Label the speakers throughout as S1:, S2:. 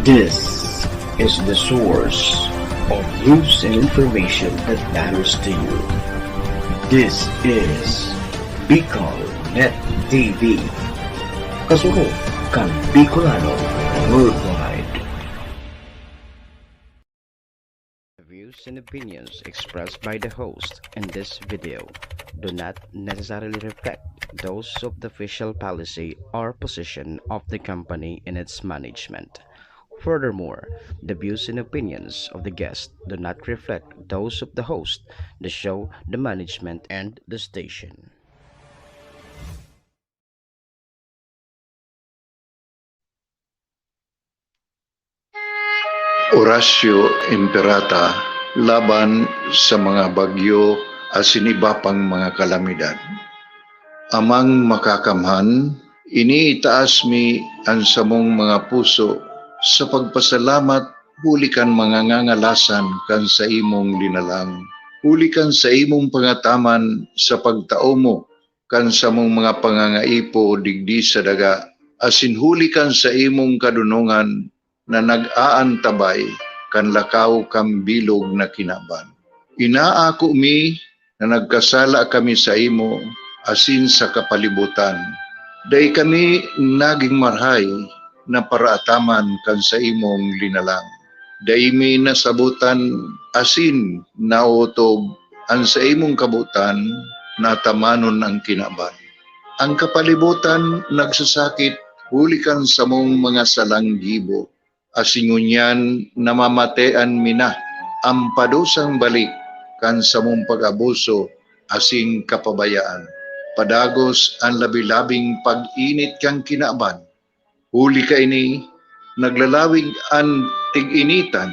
S1: This is the source of news and information that matters to you. This is Bicol Net TV. Kasunod kang Bicolano worldwide. The views and opinions expressed by the host in this video do not necessarily reflect those of the official policy or position of the company and its management. Furthermore, the views and opinions of the guest do not reflect those of the host, the show, the management, and the station.
S2: Horacio Imperata laban sa mga bagyo asin iba pang mga kalamidad. Amang makakamhan, iniitaas mi ang samong mga puso sa pagpasalamat hulikan mga ngangalasan kan sa imong linalang. Hulikan sa imong pangataman sa pagtao mo kan sa mong mga pangangaipo digdi sa daga. Asin hulikan sa imong kadunungan na nag-aantabay kan lakaw kang bilog na kinaban. Inaako mi na nagkasala kami sa imo asin sa kapalibutan. Day kami naging marhay na paraataman kan sa imong linalang. Day mi nasabutan asin nautob ang sa imong kabutan natamanon ang kinaban. Ang kapalibutan nagsasakit hulikan sa mong mga salanggibo. Asingunyan namamatean mina ang padusang balik kan sa mong pag-abuso asing kapabayaan. Padagos ang labi-labing pag-init kang kinaban. Huli ka ini, naglalawig ang tig-initan,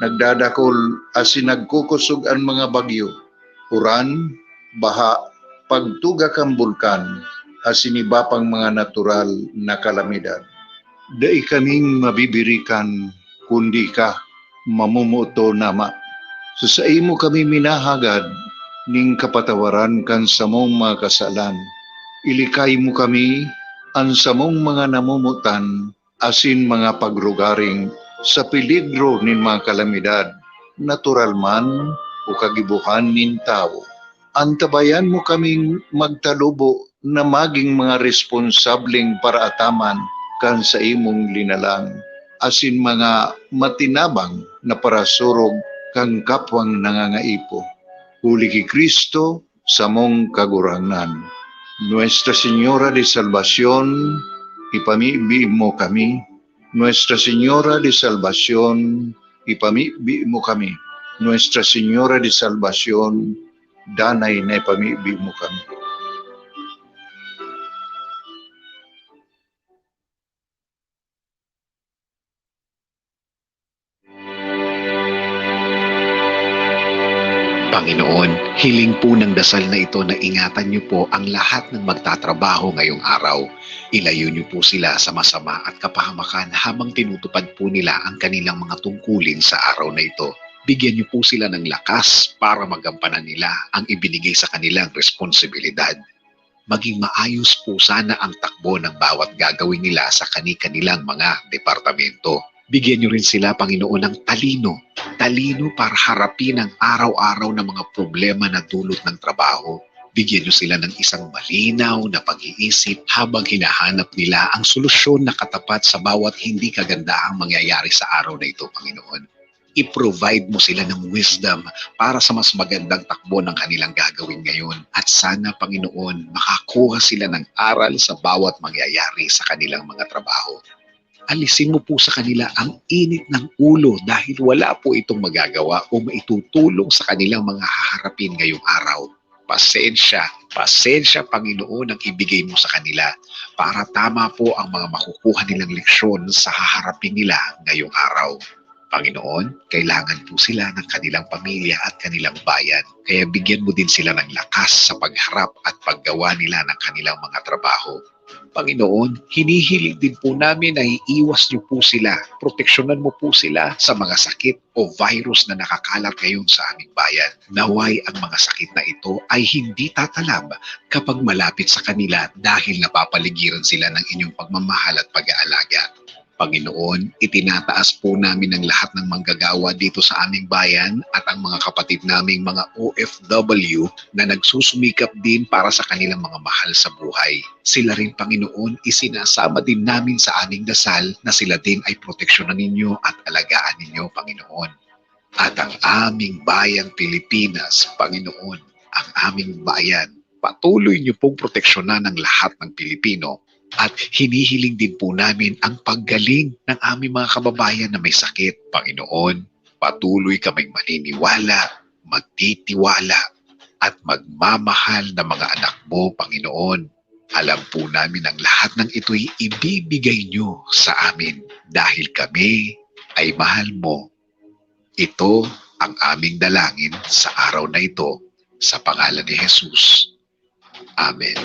S2: nagdadakol asin nagkukusog ang mga bagyo, uran, baha, pagtuga kang bulkan, asin iba pang mga natural na kalamidad. Dai kaming mabibirikan, kundi ka, mamumuto nama. Sa imo kami minahagad, ning kapatawaran kan sa mong mga kasalan. Ilikay mo kami, ang samong mga namumutan, asin mga pagrugaring sa peligro nin mga kalamidad, natural man o kagibuhan nin tao. Antabayan mo kaming magtalubo na maging mga responsableng paraataman kan sa imong linalang, asin mga matinabang na parasurog kang kapwang nangangaipo. Huli ki Kristo sa mong kaguranan. Nuestra Señora de Salvación, ipamibi mo kami. Nuestra Señora de Salvación, ipamibi mo kami. Nuestra Señora de Salvación, danay na ipamibi mo kami.
S3: Panginoon, hiling po ng dasal na ito na ingatan niyo po ang lahat ng magtatrabaho ngayong araw. Ilayo niyo po sila sa masama at kapahamakan habang tinutupad po nila ang kanilang mga tungkulin sa araw na ito. Bigyan niyo po sila ng lakas para magampanan nila ang ibinigay sa kanilang responsibilidad. Maging maayos po sana ang takbo ng bawat gagawin nila sa kani-kanilang mga departamento. Bigyan niyo rin sila, Panginoon, ng talino para harapin ang araw-araw na mga problema na dulot ng trabaho. Bigyan niyo sila ng isang malinaw na pag-iisip habang hinahanap nila ang solusyon na katapat sa bawat hindi kagandahang mangyayari sa araw na ito, Panginoon. I-provide mo sila ng wisdom para sa mas magandang takbo ng kanilang gagawin ngayon. At sana, Panginoon, makakuha sila ng aral sa bawat mangyayari sa kanilang mga trabaho. Alisin mo po sa kanila ang init ng ulo dahil wala po itong magagawa o maitutulong sa kanilang mga haharapin ngayong araw. Pasensya, Panginoon, ang ibigay mo sa kanila para tama po ang mga makukuha nilang leksyon sa haharapin nila ngayong araw. Panginoon, kailangan po sila ng kanilang pamilya at kanilang bayan. Kaya bigyan mo din sila ng lakas sa pagharap at paggawa nila ng kanilang mga trabaho. Panginoon, hinihiling din po namin na iiwas niyo po sila, proteksyonan mo po sila sa mga sakit o virus na nakakalat ngayon sa aming bayan. Naway ang mga sakit na ito ay hindi tatalab kapag malapit sa kanila dahil napapaligiran sila ng inyong pagmamahal at pag-aalaga. Panginoon, itinataas po namin ang lahat ng manggagawa dito sa aming bayan at ang mga kapatid naming mga OFW na nagsusumikap din para sa kanilang mga mahal sa buhay. Sila rin, Panginoon, isinasama din namin sa aming dasal na sila din ay proteksyonan ninyo at alagaan ninyo, Panginoon. At ang aming bayang Pilipinas, Panginoon, ang aming bayan, patuloy niyo pong proteksyonan ng lahat ng Pilipino. At hinihiling din po namin ang paggaling ng aming mga kababayan na may sakit. Panginoon, patuloy kaming maniniwala, magtitiwala, at magmamahal na mga anak mo, Panginoon. Alam po namin ang lahat ng ito'y ibibigay nyo sa amin dahil kami ay mahal mo. Ito ang aming dalangin sa araw na ito sa pangalan ni Jesus. Amen.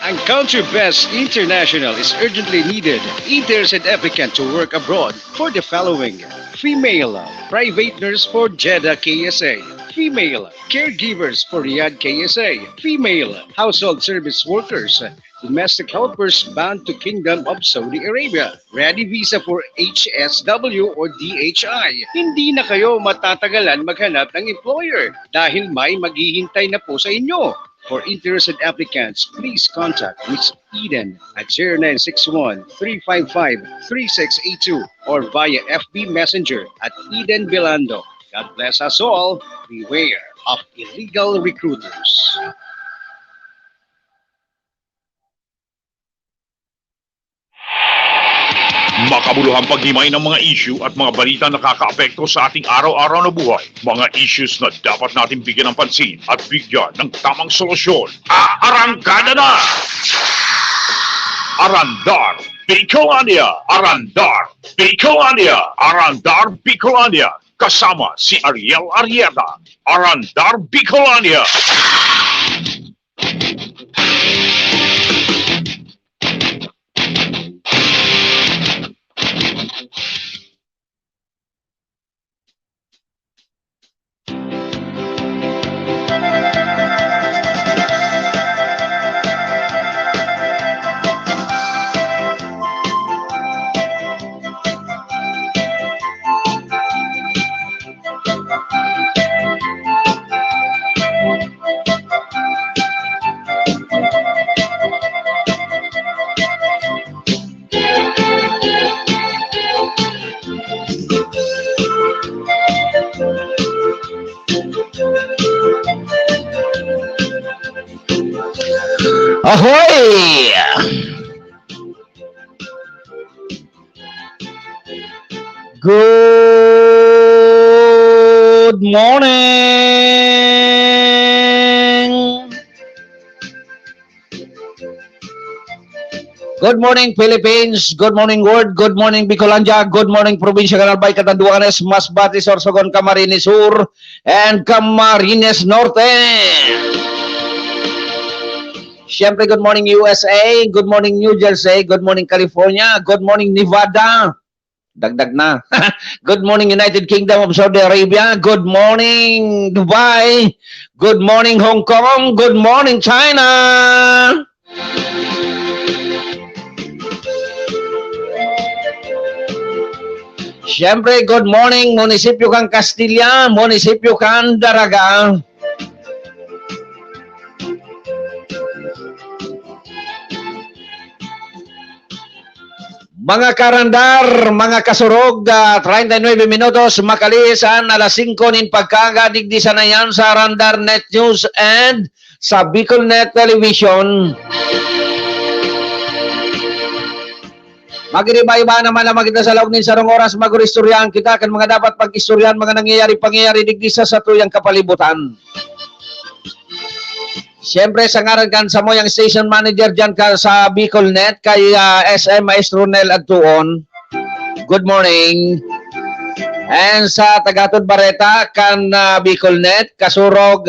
S4: Ang Country Best International is urgently needed. Interested applicant to work abroad for the following: female private nurse for Jeddah KSA, female caregivers for Riyadh KSA, female household service workers, domestic helpers bound to Kingdom of Saudi Arabia, ready visa for HSW or DHI. Hindi na kayo matatagalan maghanap ng employer dahil may maghihintay na po sa inyo. For interested applicants, please contact Ms. Eden at 0961-355-3682 or via FB Messenger at Eden Bilando. God bless us all. Beware of illegal recruiters.
S5: Makabuluhang paghimay ng mga issue at mga balita na nakakaapekto sa ating araw-araw na buhay. Mga issues na dapat natin bigyan ng pansin at bigyan ng tamang solusyon. Aarangkada na! Arandar Bicolania! Arandar Bicolania! Arandar Bicolania! Kasama si Ariel Arrieta. Arandar Bicolania!
S1: Ahoy! Good morning! Good morning, Philippines. Good morning, world. Good morning, Bicolandia. Good morning, Provincia Canalbay, Catanduanes, Masbate, Sorsogon, Camarines Sur, and Camarines Norte. Siyempre, good morning USA, good morning New Jersey, good morning California, good morning Nevada. Dagdag na. Good morning United Kingdom of Saudi Arabia, good morning Dubai, good morning Hong Kong, good morning China. Siyempre, good morning Munisipyo kang Castilla, Munisipyo kang Daraga. Mga karandar, mga kasurog, 39 minutos, makalisan, alas 5 nin pagkagadigdi na yan sa Randar Net News and sa Bicol Net Television. Magiriba-iba naman na magita sa laog nin sarong oras, maguristoryahan kita kan mga dapat pag-istoryahan, mga pangyayari digdi sa tuyang kapalibutan. Siyempre, sa ngaran kan sa mo yung station manager dyan ka sa Bicol Net, kay SM Maestro Nel Adtuon. Good morning. And sa Tagatod Bareta, kan Bicol Net, kasurog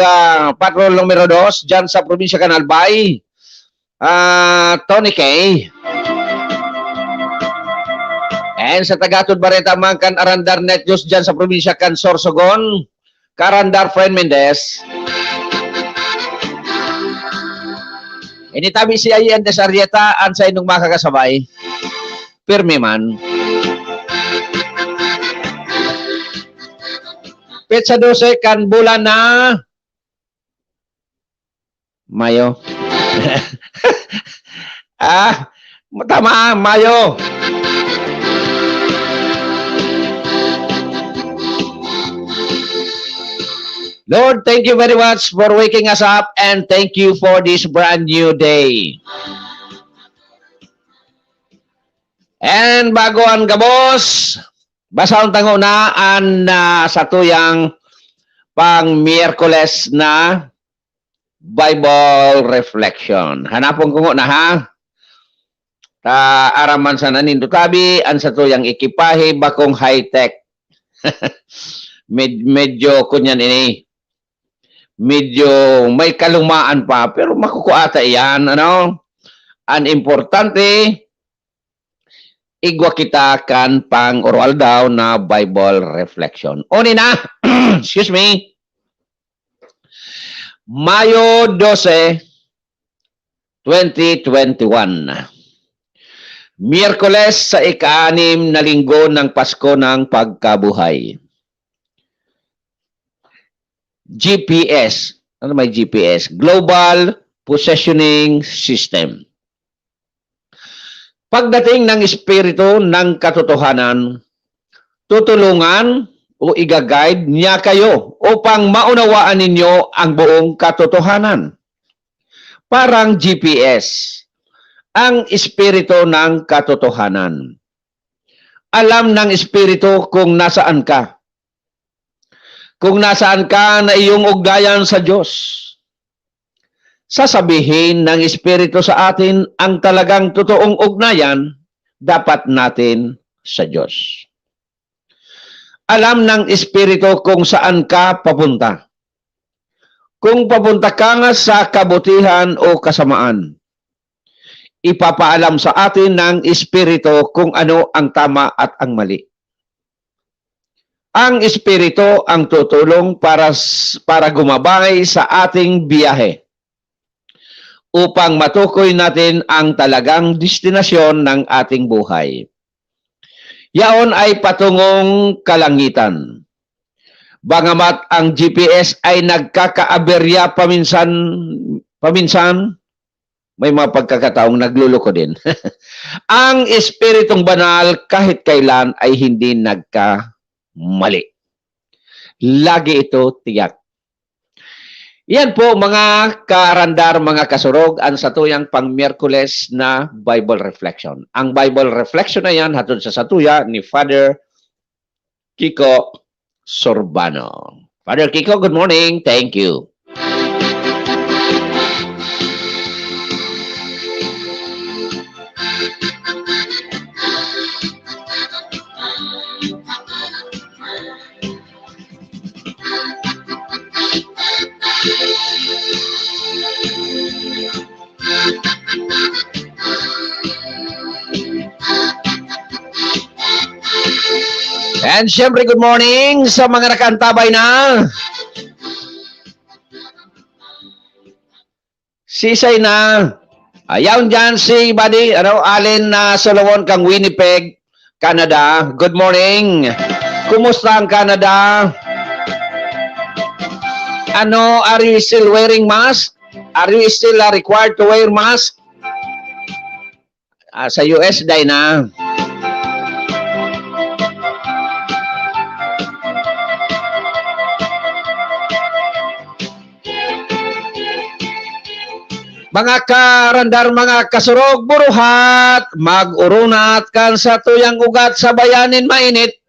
S1: patrol numero 2, dyan sa probinsya Canalbay. Tony K. And sa Tagatod Bareta, man kan Arandar Net News, dyan sa probinsya kan Sorsogon, Karandar Friend Mendez.
S6: Initabi siya yan des Arieta an sa inong makakasabay. Pirmi man. Petsa 12 kan bulan na Mayo. Tama, Mayo. Lord, thank you very much for waking us up and thank you for this brand new day. And bago ang gabos, basahon tango na ang sa tuyang pang Miyerkules na Bible Reflection. Hanapon ko na ha. Araman sa nanindo tabi, ang sa tuyang ekipahe, bakong high-tech. Medyo kunyan ini. Medyo may kalumaan pa, pero makukuata yan, ano? Ang importante, igwa kita kan pang oral daw na Bible Reflection. Oni na, excuse me, Mayo 12, 2021. Miyerkules sa ika-6 na linggo ng Pasko ng Pagkabuhay. GPS. Ano may GPS? Global Positioning System. Pagdating ng Espiritu ng Katotohanan, tutulungan o i-guide niya kayo upang maunawaan ninyo ang buong katotohanan. Parang GPS, ang Espiritu ng Katotohanan. Alam ng Espiritu kung nasaan ka. Kung nasaan ka na iyong ugnayan sa Diyos, sasabihin ng Espiritu sa atin ang talagang totoong ugnayan dapat natin sa Diyos. Alam ng Espiritu kung saan ka papunta. Kung papunta ka nga sa kabutihan o kasamaan, ipapaalam sa atin ng Espiritu kung ano ang tama at ang mali. Ang Espiritu ang tutulong para gumabay sa ating biyahe upang matukoy natin ang talagang destinasyon ng ating buhay. Yaon ay patungong kalangitan. Bangamat ang GPS ay nagkakaaberya paminsan, may mga pagkakataong nagluloko din. Ang Espiritong Banal kahit kailan ay hindi nagkamali. Lagi ito tiyak. Yan po mga karandar, mga kasurog, ang satuyang pang Miyerkules na Bible Reflection. Ang Bible Reflection na yan hatod sa satuya ni Father Kiko Sorbano. Father Kiko, good morning. Thank you. And syempre, good morning sa mga nakantabay na. Sisay na. Ayaw dyan si Buddy, Allen na Solomon kang Winnipeg, Canada. Good morning. Kumusta ang Canada? Are you still wearing mask? Are you still required to wear mask? Sa US, day na. Mga karandar, mga kasurog, buruhat, mag-urunat kan sa tuyang ugat sa bayanin mainit.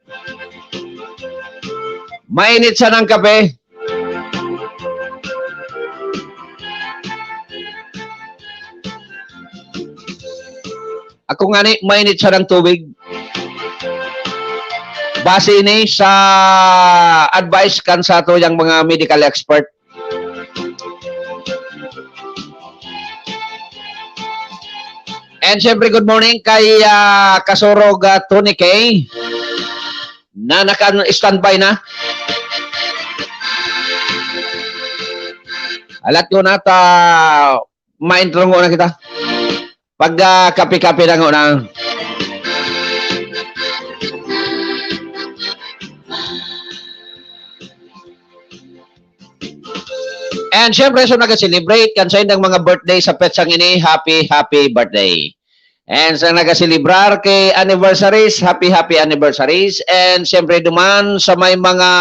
S6: Mainit sa ng kape. Ako nga ni, mainit sa ng tubig. Base ni sa advice kan sa tuyang mga medical expert. And syempre, good morning kay Kasurog Tony K. Na naka-standby na. Alat ko na ma-intro na kita. Pag kape-kape na na. And syempre, so nag-celebrate kan sa indang mga birthday sa petsang ini, happy birthday. And sa nag-celebrar kay anniversaries, happy anniversaries. And syempre duman sa may mga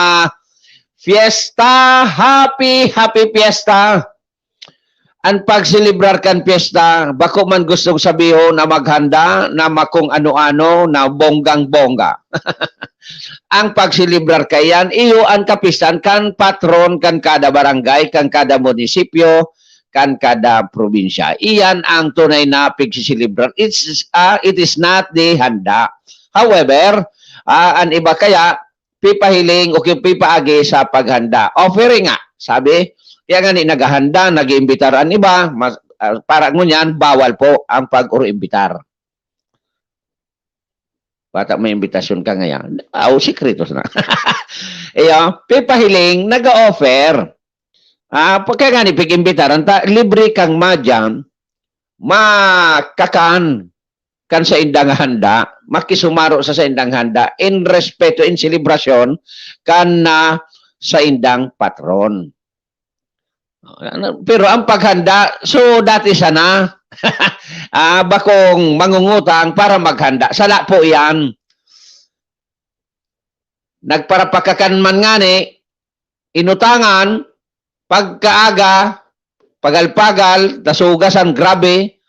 S6: fiesta, happy fiesta. Ang pag-celebrar kan fiesta, bako man gustong sabihin na maghanda na makung ano-ano na bonggang-bongga. Ang pag-celebrar kayan, iyo ang kapistan kan patron kan kada barangay, kan kada munisipyo, kan kada probinsya. Iyan ang tunay na pag-celebrar. It is not the handa. However, ang iba kaya, pipahiling o pipaagi sa paghanda. Offering nga, sabi, kaya nga ni naghahanda, nag-iimbitar ang iba, para ngunyan, bawal po ang pag-uro-imbitar. Bata may imbitasyon ka ngayon. Sikretos na. Iyo, pipahiling, nag-offer. Pagka nga ni pig-imbitar, libre kang madyan, makakan kan sa indang handa, makisumaro sa indang handa, in respeto, in celebration, kan na sa indang patron. Pero ang paghanda, so dati sana, bakong mangungutang para maghanda. Sala po yan. Nagparapakakan man nga ni, inutangan, pagkaaga, pagal-pagal, tasugasan grabe,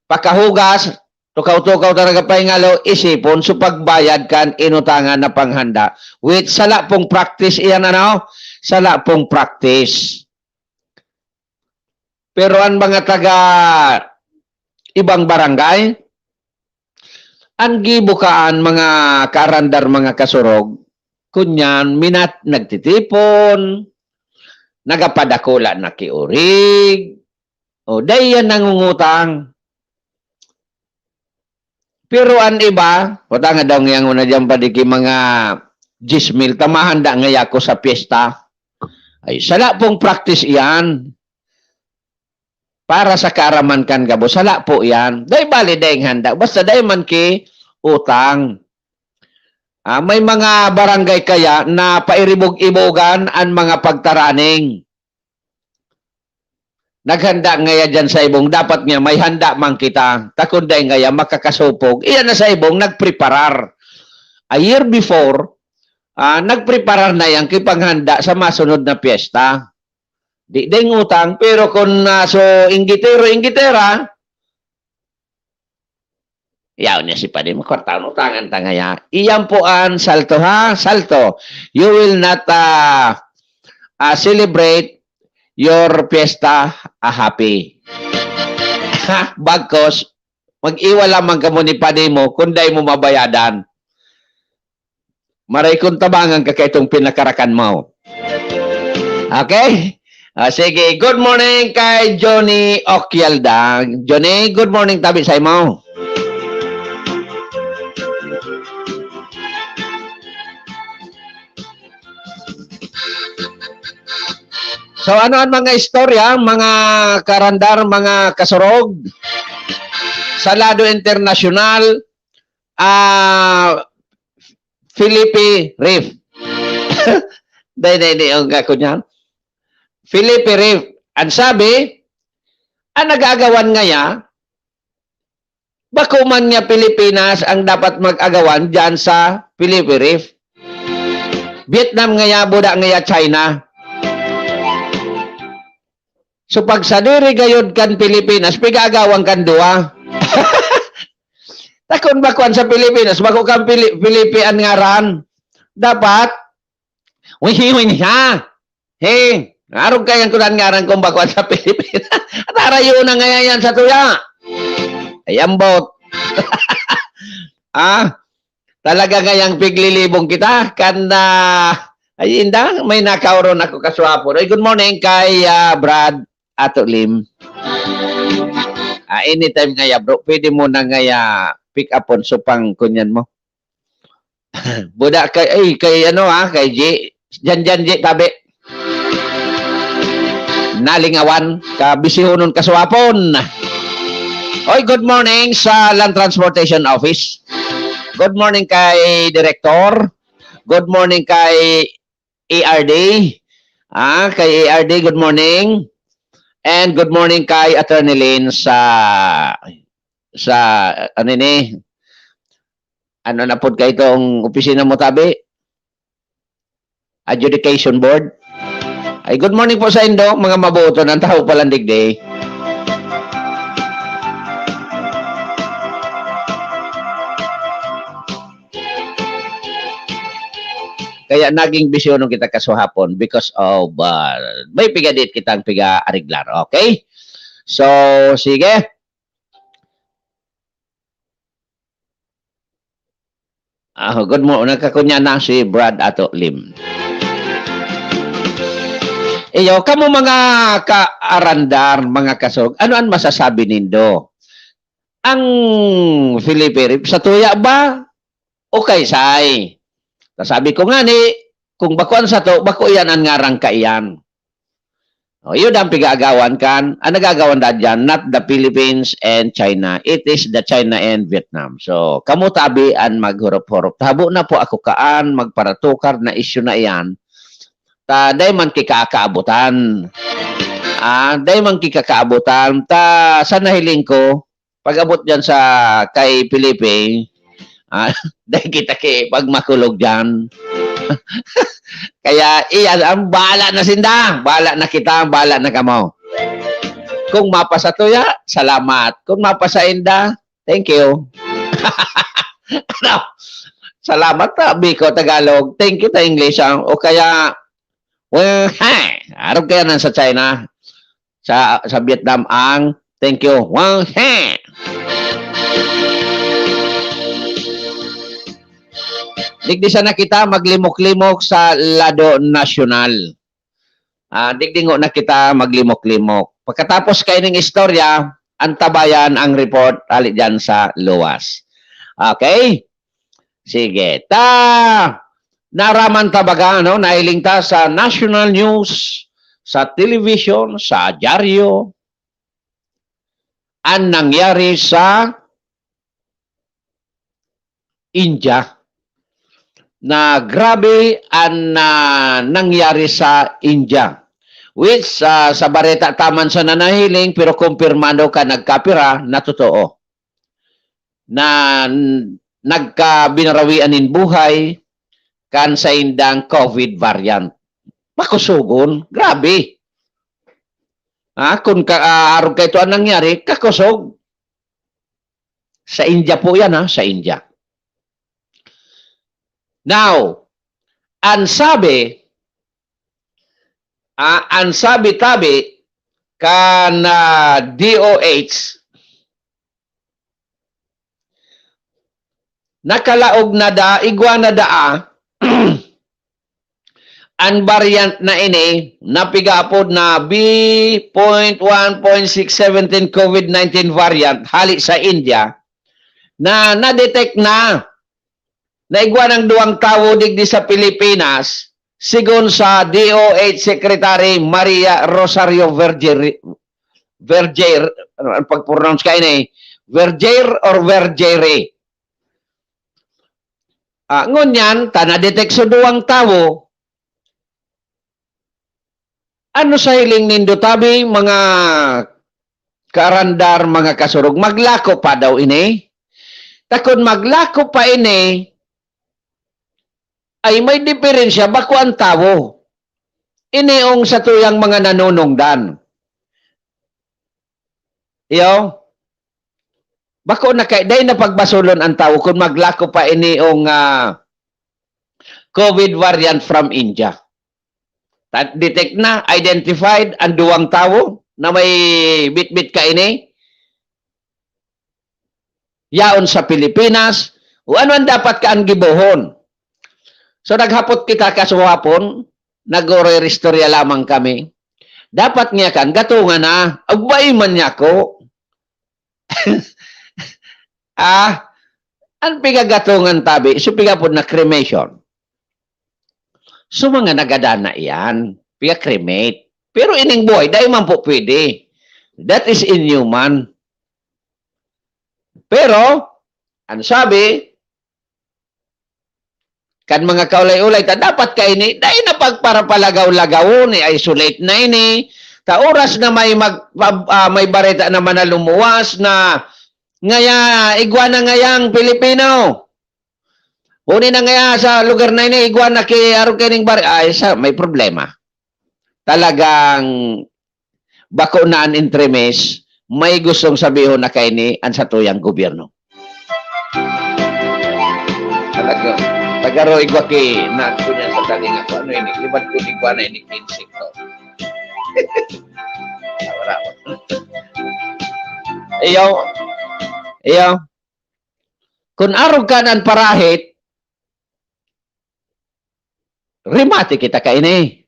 S6: pagkahugas, tukaw-tukaw talaga pahingalo, isipon, so pagbayad kan, inutangan na panghanda. With sala pong practice, iyan ano? Sala pong practice. Pero ang mga taga ibang barangay, ang gibukaan mga karandar, mga kasurog, kunyan, minat nagtitipon, nagapadakula na kiurig, o dayan nangungutang. Pero ang iba, wata nga daw ngayang una dyan padiki mga 10,000, tamahanda ngaya ko sa piyesta. Ay, sala pong practice iyan. Para sa karaman kan gabo, sala po yan. Day bali dayang handa. Basta day man ki utang. May mga barangay kaya na pairibog-ibogan ang mga pagtaraning. Naghanda ngaya dyan sa ibong. Dapat nga may handa man kita. Takon day ngaya makakasupog. Iyan na sa ibong nagpreparar. A year before, nagpreparar na yan kipanghanda sa masunod na piyesta. Di ding utang, pero kung so inggitero-inggitera, yaw niya si Padre, makwartaon utangan tangaya. Iyan po ang salto ha, salto. You will not celebrate your fiesta happy. Bagkos, mag-iwa lamang ka mo ni Padre mo, kunday mo mabayadan. Maray kong tabangan ka kay itong pinakarakan mo. Okay? Sige, good morning kay Johnny Okyalda. Johnny, good morning tabi sa imo. So ano ang mga istorya, mga karandar, mga kasurog sa lado internasyonal, Philippe Reef. Day, ang ako niyan. Philippe Reef. Ang sabi, ang nag-agawan ngaya, bako man nga Pilipinas ang dapat mag-agawan dyan sa Philippe Reef. Vietnam ngaya, buda ngaya China. So pag sa diri gayod kan Pilipinas, pig-agawan kan duwa. Takon bakuan sa Pilipinas, bako kan Pilipian ngaran. Dapat, wing ha. Hey, arog kayang kunan ngaran kung bakuan sa Pilipinas. At arayo na ngayon sa tuya. Ayambot. Talaga ngayang piglilibong kita. Ay, inda, may nakauron ako kaswapo. Ay, good morning kay Brad Ato Lim. Anytime ngaya, bro, pwede mo na ngaya pick up on supang kunyan mo. Buda kay ano kay J. Jan J tabi. nalingawan, kabisihonon kasuwapon. Oy, good morning sa Land Transportation Office. Good morning kay Director. Good morning kay ARD. Kay ARD, good morning. And good morning kay Attorney Lynn sa ano ni? Ano na po kayo itong opisina mo, tabi? Adjudication Board. Ay, good morning po sa Indo, mga mabuto ng tao palang digdi. Kaya naging bisyonon kita kasuhapon because of may pigadit kitang piga-ariglar. Okay? So, sige. Good morning. Nagkakunya na si Brad Ato Lim. Iyo, kamo mga kaarandar, mga kasog, ano ang masasabi nindo? Ang Filipe sa tuya ba? Okay, say. Sabi ko nga ni, kung bakuan sa to, bako yan ang ngarang kaiyan. O, yun ang pigagawan kan. Ang nagagawan na dyan, not the Philippines and China. It is the China and Vietnam. So, kamu tabi ang maghurop-hurop. Tabo na po ako kaan, magparatukar na issue na iyan. Day man kikakaabutan. Day man kikakaabutan. Sa nahiling ko, pag-abot dyan sa kay Felipe, dahil kita pag makulog dyan. Kaya iyan, ang bahala na sinda. Bahala na kita, bahala na kamo. Kung mapasa tuya, salamat. Kung mapasa inda, thank you. Salamat ta, Biko, Tagalog. Thank you ta English. O kaya, well, hi. Arab kaya nan sa China. Sa Vietnam ang thank you. Well, hi. Digdi sana kita maglimok-limok sa lado nasyonal. Digdingo na kita maglimok-limok. Pagkatapos kayo ng istorya, antabayan ang report alit dyan sa luwas. Okay? Sige. Naraman tabaga, no? Nailing ta sa national news, sa television, sa dyaryo, ang nangyari sa India. Na grabe ang nangyari sa India. Which sa bareta taman sa nanahiling pero kumpirmado ka nagkapira na totoo. Na nagkabinarawian in buhay kan sa indang COVID variant. Makusugon. Grabe. Kung araw ka ito ang nangyari, kakusog. Sa India po yan, sa India. Now, ang sabi tabi kan DOH nakalaog na igwa na ang variant na ini napigapod na B.1.617 COVID-19 variant hali sa India na na-detect na naigwa ng duwang tawo digdi sa Pilipinas sigon sa DOH Secretary Maria Rosario Verger ang pag-pronounce kayo ni Verger or Vergere. Ngunyan, na-detect sa duwang tawo ano sa hiling nindo tabi mga karandar, mga kasurog, maglako pa daw ini. Takon maglako pa ini, ay may diferensya bako ang tawo. Iniong sa tuyang mga nanunungdan. Iyo, bako na kay day na pagbasulon ang tawo kung maglako pa iniong COVID variant from India. Detect na, identified ang duwang tawo na may bit-bit ka ini. Yaon sa Pilipinas, o ano ang dapat ka ang gibohon? So naghapot kita kasuhapon, nag-oreristorya lamang kami. Dapat niya kan, gatungan na, agbay man niya ko. Ang pigagatungan tabi, so pigapod na cremation. So mga nagadana iyan, piga-cremate. Pero ining buhay, dahil man po pwede. That is inhuman. Pero, ang sabi, kan mga kaulay-ulay, ta dapat kay ni, dahil na pagparapalagaw-lagaw ni, isolate na ini, ta oras na may bareta naman na lumuwas na ngaya, iguana ngayang Pilipino. Uni na ngaya sa lugar na ini, iguana kay araw kining ay may problema. Talagang bako na an entremes, may gustong sabihin na kay ni ang satuyang gobyerno. Talaga, tagaro igwa kay na kunya sa daling ako, ano ini, libat ko iguana ini kinsik to. Iyo, kung araw ka ng parahit, rimati kita ka ini.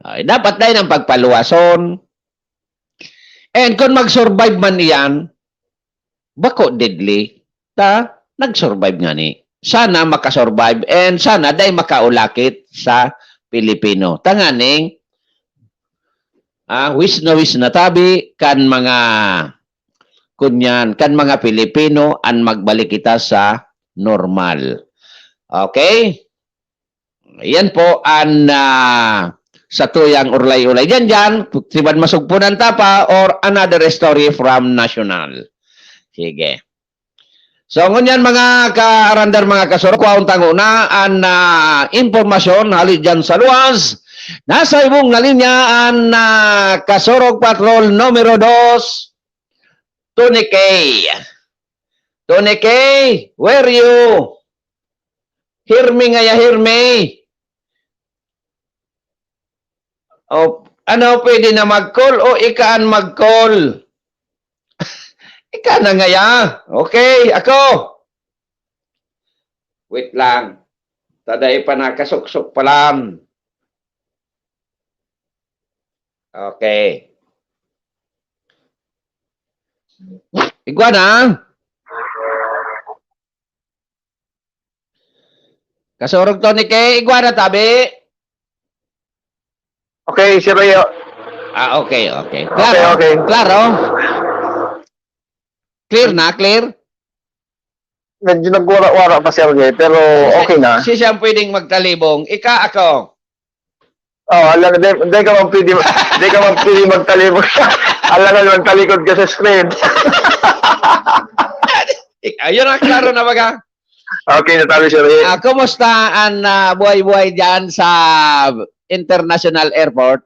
S6: Ay, dapat dahil ang pagpaluwason. And kung mag-survive man iyan, bako deadly, nag-survive nga ni. Sana makasurvive and sana dahil makaulakit sa Pilipino. Tanganing, wis na tabi kan mga kunyan, kan mga Pilipino ang magbalik kita sa normal. Okay? Yan po ang sa tuyang urlay-ulay. Diyan, siban masugpunan tapa or another story from National. Sige. So, ngunyan mga kaarandar, mga kasurok, kwaong tanguna, ang informasyon halit dyan sa luwas. Nasa ibong na linya ang Kasurok Patrol numero 2, Tony K. Tony K, where you? Hear me nga ya, hear me. O, ano, pwede na mag-call o ikaan mag-call? Ika na nga ya. Okay, ako. Wait lang. Taday pa nakasuksok pa lang. Okay. Iguana. Kasurog to ni kay Iguana tabi.
S7: Okay, si Rayo.
S6: Okay. Claro,
S7: Okay.
S6: Claro. Clear na, clear?
S7: Medyo nagwara-wara pa si Rayo, pero okay na.
S6: Si siyang pwedeng magtalibong. Ika ako.
S7: Oh, alam na, hindi ka mapili magtalibong. Alam na, magtalikod ka sa screen.
S6: Ayun na, klaro na baga.
S7: Okay, natalo si Rayo.
S6: Kumusta ang buhay-buhay dyan sa International Airport?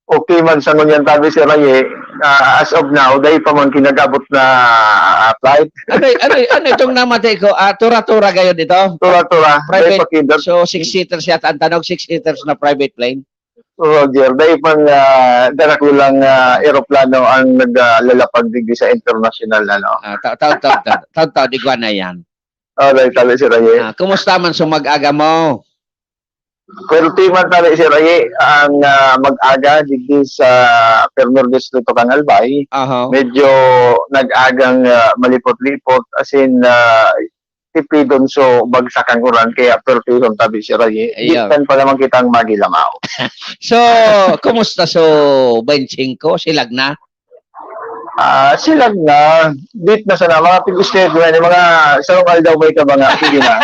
S7: Okay man sa ngunyan tabi si Rayo. As of now, dahil pa man kinagabot na flight.
S6: Ano itong namatay ko? Tura-tura kayo dito?
S7: Tura-tura. Dahil pa
S6: Private,
S7: kinder.
S6: so 6-seaters yata ang tanong, 6-seaters na private plane?
S7: Roger, dahil pang darakulang aeroplano ang naglalapag digdi sa international
S6: Taon-taon, digwa na yan.
S7: Dahil talo si Rayo.
S6: Kumusta man sumag-aga mo?
S7: Kwerte man tali si Raye ang mag-aga digdi sa Pernordes dito kang Albay. Medyo nag-agang malipot-lipot as in tipidon so bagsakan uran kaya pertihon tabi si Raye. Ikan pa naman kitang magilamaw.
S6: So, kumusta so benching ko? Silag na?
S7: Silag na. Bit na sana. Mga pig-state mga sarong daw may ka ba nga. Sige na.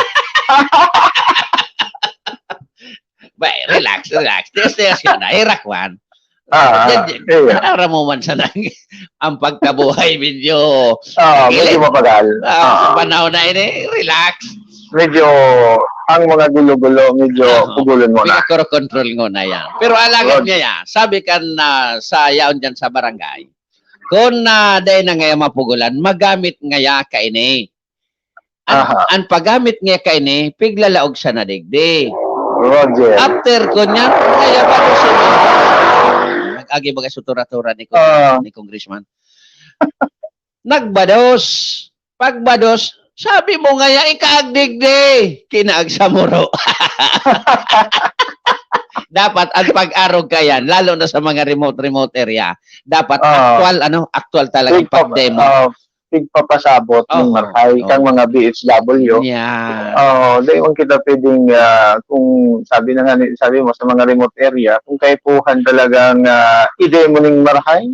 S6: Bay, relax. Tigas yun na. Irakwan. Para mo man sana ang pagkabuhay medyo
S7: medyo mapagal.
S6: Panahon na ini, relax.
S7: Medyo ang mga gulo-gulo, medyo pugulon mo na.
S6: Control mo na yan. Pero alagad niya yan. Sabi ka na sa yaon dyan sa barangay, kung dahil na ngayon mapugulan, magamit ngaya ka ini. Ang paggamit ngaya ka ini, piglalaog sa nadigdi.
S7: Roger.
S6: After ko niyan, kaya ba ko siya nag-agi baga sutura-tura ni Congressman. Nagbados. Pagbados, sabi mo nga yan, ikaagdigdi. Kinaag sa muro. Dapat ang pag-arog ka yan, lalo na sa mga remote area, dapat actual talaga pag-demo.
S7: tigpapasabot ng markay kang mga BHW. Dahil kita pwedeng, kung sabi na nga, sabi mo sa mga remote area, kung kaipuhan talagang i-demo ng markay,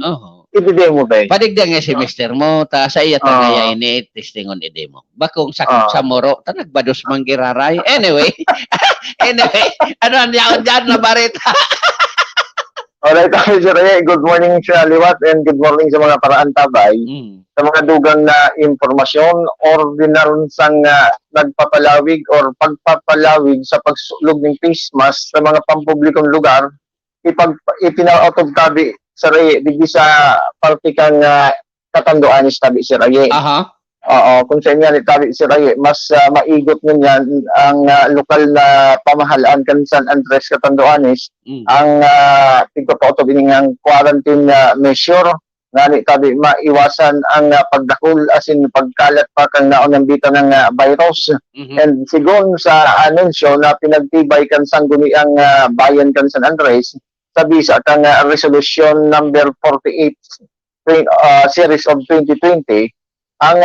S7: i-demo ba?
S6: Padigda nga si Mr. mo, ta sa iya tagaya ini, testingon i-demo. Bakong sakop sa moro, ta nagbados manggiraray. Anyway, ano ang yaon dyan na barita?
S7: Alright, Sir Ray, good morning sa liwat and good morning sa mga paraan tabay. Sa mga dugang na impormasyon, ordinary sang nagpapalawig or pagpapalawig sa pagsulog ng face mask sa mga pampublikong lugar, ipina-autob tabi Sir Ray, digdi sa partikang katanduan ni tabi Sir Ray. Kung sa inyo tabi Sir Ray, mas maigot niyan ang lokal na pamahalaan kan San Andres Catanduanes, ang tigpapautob ining quarantine measure nga ni tabi maiwasan ang pagdakul asin pagkalat pa kang naon ng bita ng virus. And sigon sa anunsyo na pinagtibay kan sangguniang bayan kan San Andres, sabi sa kang resolution number 48 series of 2020, ang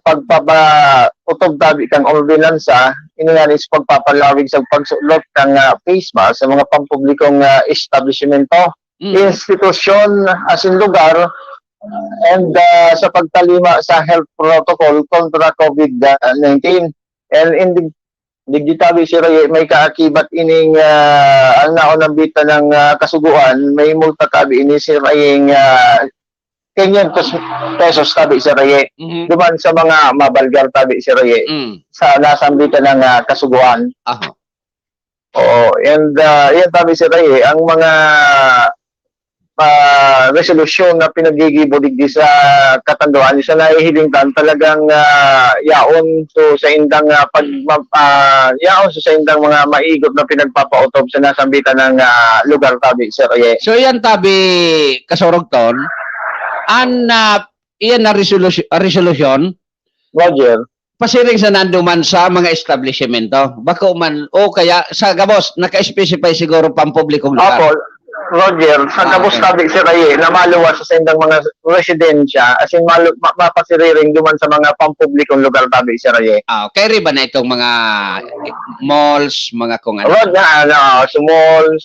S7: pagpapautob tabi kang ordinansa inanis pagpapalawig sa pagsulot kang face mask sa mga pampublikong establishmento, institusyon asin lugar, and sa pagtalima sa health protocol kontra COVID-19. And in digitabi Sir Ray, may kaakibat ining ang naon ng bita ng kasuguan, may multa tabi ini Sir Ray 500 pesos tabi Sir Ray. Duman sa mga mabalgar tabi Sir Ray sa nasambita ng kasuguan. And yan tabi Sir Ray, ang mga resolution na pinagigibo digdi sa katanduan sa nahihilingtan talagang yaon so sa indang yaon so sa indang mga maigot na pinagpapautob sa nasambitan ng lugar tabi Sir Ray.
S6: So yan tabi kasorogton an iyan na resolution
S7: Roger,
S6: pasiring sa nanduman sa mga establishmento bako man o kaya sa gabos naka-specify siguro pampublikong lugar.
S7: Roger, sa gabos tabi Sir Ray na maluwas sa indang mga residensya asin mapasiriring duman sa mga pampublikong lugar tabi Sir Ray.
S6: Kay riba na itong mga malls, mga kung ano.
S7: Sa malls,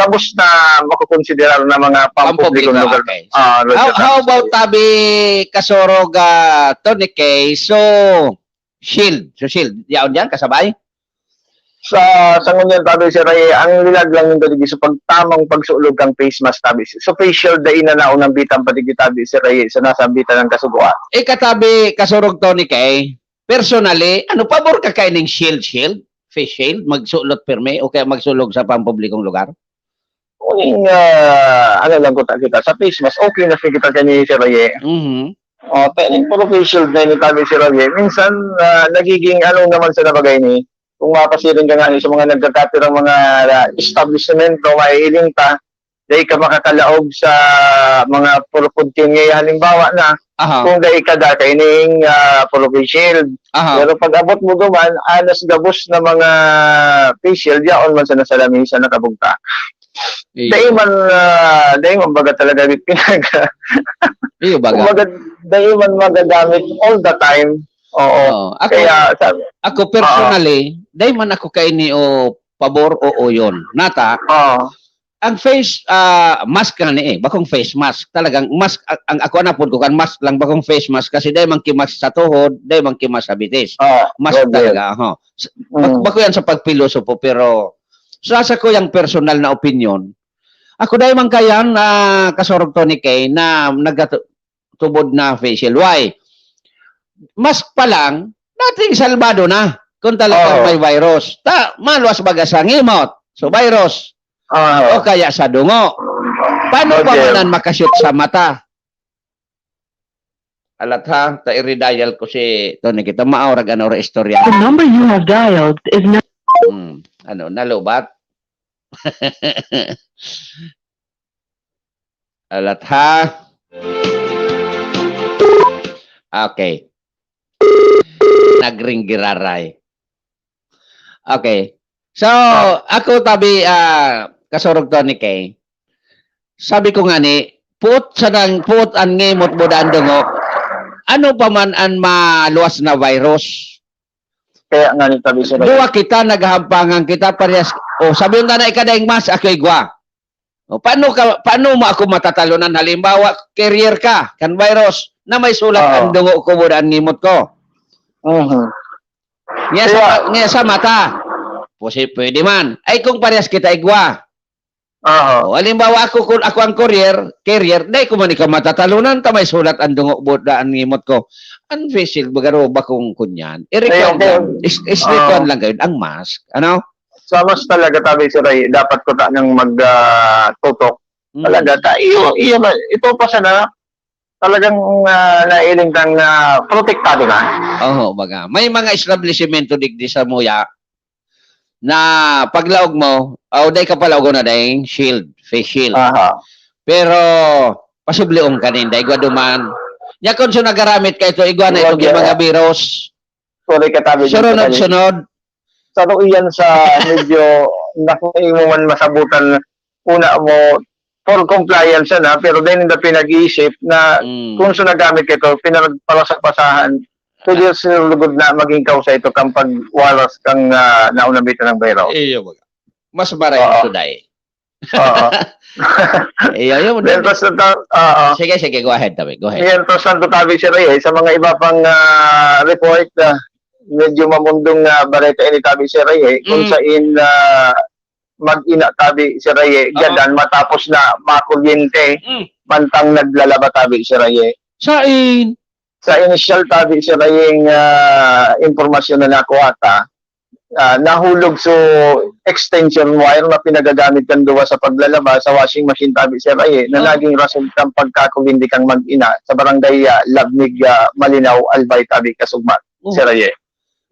S7: gabos na makukonsiderar na mga pampublikong lugar.
S6: Okay. How about tabi kasorog Tony K? So Shield, yaon diyan kasabay?
S7: Sa ngunyan tabi Sir Ray, ang lilag lang yung tabi sa pagtamang pagsulog kang face mask tabi. So facial day na naunang bitang patigit tabi Sir Ray sa nasambitan ng kasuguan.
S6: Katabi kasurog Tony kay personally, ano pabor ka kay ning shield, face shield, magsulot pirme o kaya magsulog sa pampublikong lugar?
S7: Uning ano lang ko kita sa face mask, okay na kita kani Sir Ray. Pero puro facial day ni tabi Sir Ray. Minsan nagiging ano naman sa nabagay ni kung mapasirin ka nga sa mga nagkakatirang mga establishment o maiiling ta, dahil ka makakalaog sa mga purupudkin ngayon. Halimbawa na, kung dahil ka dati ining puro face shield. Pero pag abot mo duman, anas gabos na mga face shield, yaon man sa nasalami sa nakabugta. Dahil man baga talaga pinag... Dahil man magagamit all the time.
S6: Ako personally, dahil man ako kaini o pabor o yon. Nata, ang face mask nga ni bakong face mask. Talagang mask, ang ako na po ko kan mask lang bakong face mask kasi dahil man kimas sa tuhod, dahil man kimas sa bitis. Mask talaga. Bako yan sa pagpilosopo pero sa ko yung personal na opinion. Ako dahil man kayan kasorog Tony K na nagtubod na facial. Why? Mask pa lang, nating salbado na kung talagang may virus. Maluwas baga sa ngimot. So virus. O kaya sa dungo. Paano pa manan makashoot sa mata? Alat ha, ta-i-redial ko si Tony kita. Maurag ano ra istorya.
S8: The number you have dialed is not...
S6: Nalubat? Alat ha? Okay. Nagring giraray. Okay. So, ako tabi kasorog Tony K. Sabi ko nga ni, put ang ngimot mo daan dungo. Ano pa man ang maluwas na virus?
S7: Kaya nga ni tabi sir.
S6: Duwa kita, naghampangan kita, parehas. O, sabi yung nanay ka daing mas, ako igwa. O, paano mo ako matatalunan? Halimbawa, carrier ka, kan virus, na may sulat ang dungo ko mo ang ngimot ko. Ngayon sa mata. Pwede man. Ay kung parehas kita igwa. O, halimbawa kung ako ang carrier, dahil kung man ikaw matatalunan, may sulat ang dungo mo ang ngimot ko. Ang facial, bagaro ba kung kunyan? I-record lang. Is-record lang kayo ang mask. Ano?
S7: Sa mas talaga tabi sir ay dapat ko ta nang magtutok. Talaga ito pa sana talagang nailing kang protektado na.
S6: Oo, baga. May mga establishmento digdi sa Muya na paglaog mo, dahil ka palaog na dahil shield, face shield. Pero, pasibliong kanin, dahil duman. Nya kung nagaramit ka ito, igwa na itong mga virus.
S7: Sorry katabi.
S6: Sunod-sunod.
S7: Sa iyan sa medyo nakuha mo man masabutan una mo for compliance na pero din na pinag-iisip na kung sa nagamit ito pinagpalasapasahan pwede sinulugod na maging kausa ito kang pagwalas kang naunamitan ng virus.
S6: Iyo baga. Mas maray ito dahil. Iyo. Sige, go ahead, Tabi. Go ahead.
S7: Yan, Santo Tabi si Ray, sa mga iba pang report medyo mamundong bareta ini Tabi si Ray, kung saan mag-ina Tabi si Ray, gadan matapos na makuryente, bantang naglalaba Tabi si Ray.
S6: Sain?
S7: Sa initial Tabi si Ray, impormasyon na nakuha nahulog so extension wire na pinagagamit kan duwa sa paglalaba sa washing machine Tabi si Ray, na naging rason kang pagkakuwindi kang mag-ina sa barangay Labnig, Malinaw, Albay Tabi, Kasugmat si Ray.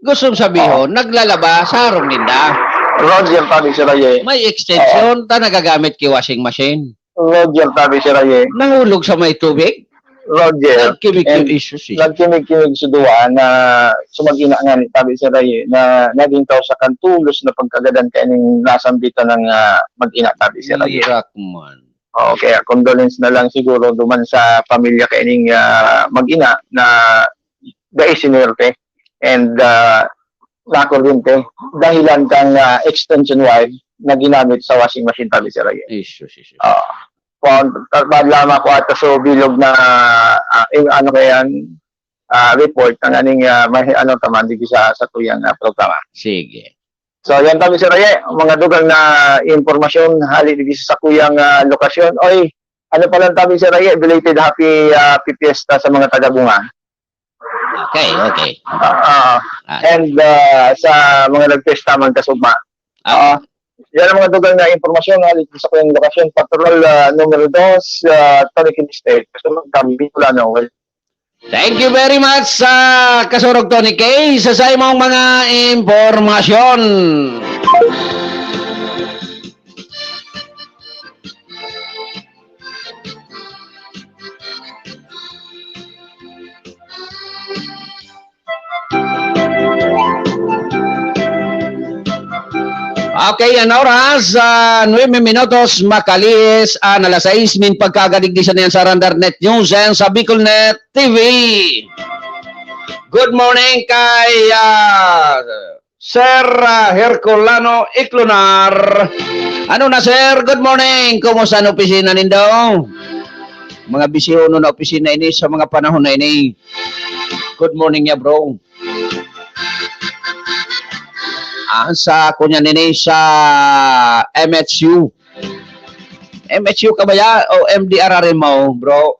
S6: Gusto sabihin, naglalaba sa harong ninda.
S7: Roger Tabi si Ray.
S6: May extension ta nagagamit ki washing machine.
S7: Roger Tabi si Ray.
S6: Nahulog sa may tubig.
S7: Roger.
S6: Nagkimig yung issues.
S7: Nagkimig sa duwa na sumag-ina nga ni Tabi si Ray na naging tao sa kantulos na pagkagadan kaning nasambita ng mag-ina Tabi si Ray.
S6: Irakman.
S7: Okay, condolence na lang siguro duman sa pamilya kaning mag-ina na dahil sinerte and nakuryente dahilan kang extension wire na ginamit sa washing machine Tabi si Ray. Badlama ko ata so bilog na ano kayan report ng aning tamandi sa tuyang programa.
S6: Sige.
S7: So yan Tabi si Ray, mga dugang na impormasyon hali dito sa kuyang lokasyon. Oy, ano pa lang Tabi si Ray, belated happy fiesta sa mga taga-Bunga.
S6: Okay.
S7: And sa mga nagpesta man kasugma. Yan ang mga dugang na informasyon halit sa kanyang lokasyon. Patrol numero 2, Tony State. Kasurog kami pula na.
S6: Thank you very much sa Kasurog Tony K sa imong mga impormasyon. Okay, ang oras, 9 minutos, makalis, alas 6, min pagkagadigdisan niyan sa Randarnet News and sa Bicolnet TV. Good morning kay Sir Herculano Iclunar. Ano na sir, good morning. Kumusta ang opisina nindo? Mga bisihono na opisina ini sa mga panahon na ini. Good morning ya bro. Sa kunya nini sa MHU. MHU ka ba ya? O MDRR mo, bro?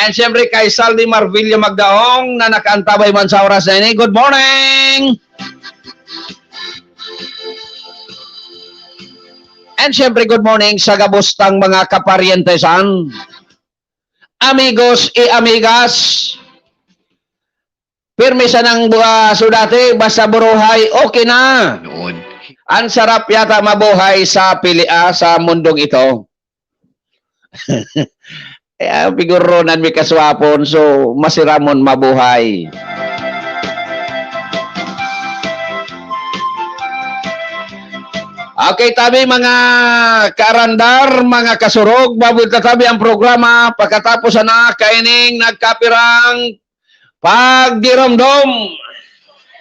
S6: And siyempre kay Saldi Marvillo Magdaong na nakaantabay man sa oras na ini. Good morning! And siyempre good morning sa gabustang mga kaparientesan. Amigos e amigas. Pirmi sa nang sudati, basta buruhay, okay na.
S3: Noon.
S6: Ang sarap yata mabuhay sa sa mundong ito. Piguronan mi kaswapon, so masiramon mabuhay. Okay, tabi mga karandar, mga kasurog, baboy tatabi ang programa pagkatapos na kaining nagkapirang pagdiromdom.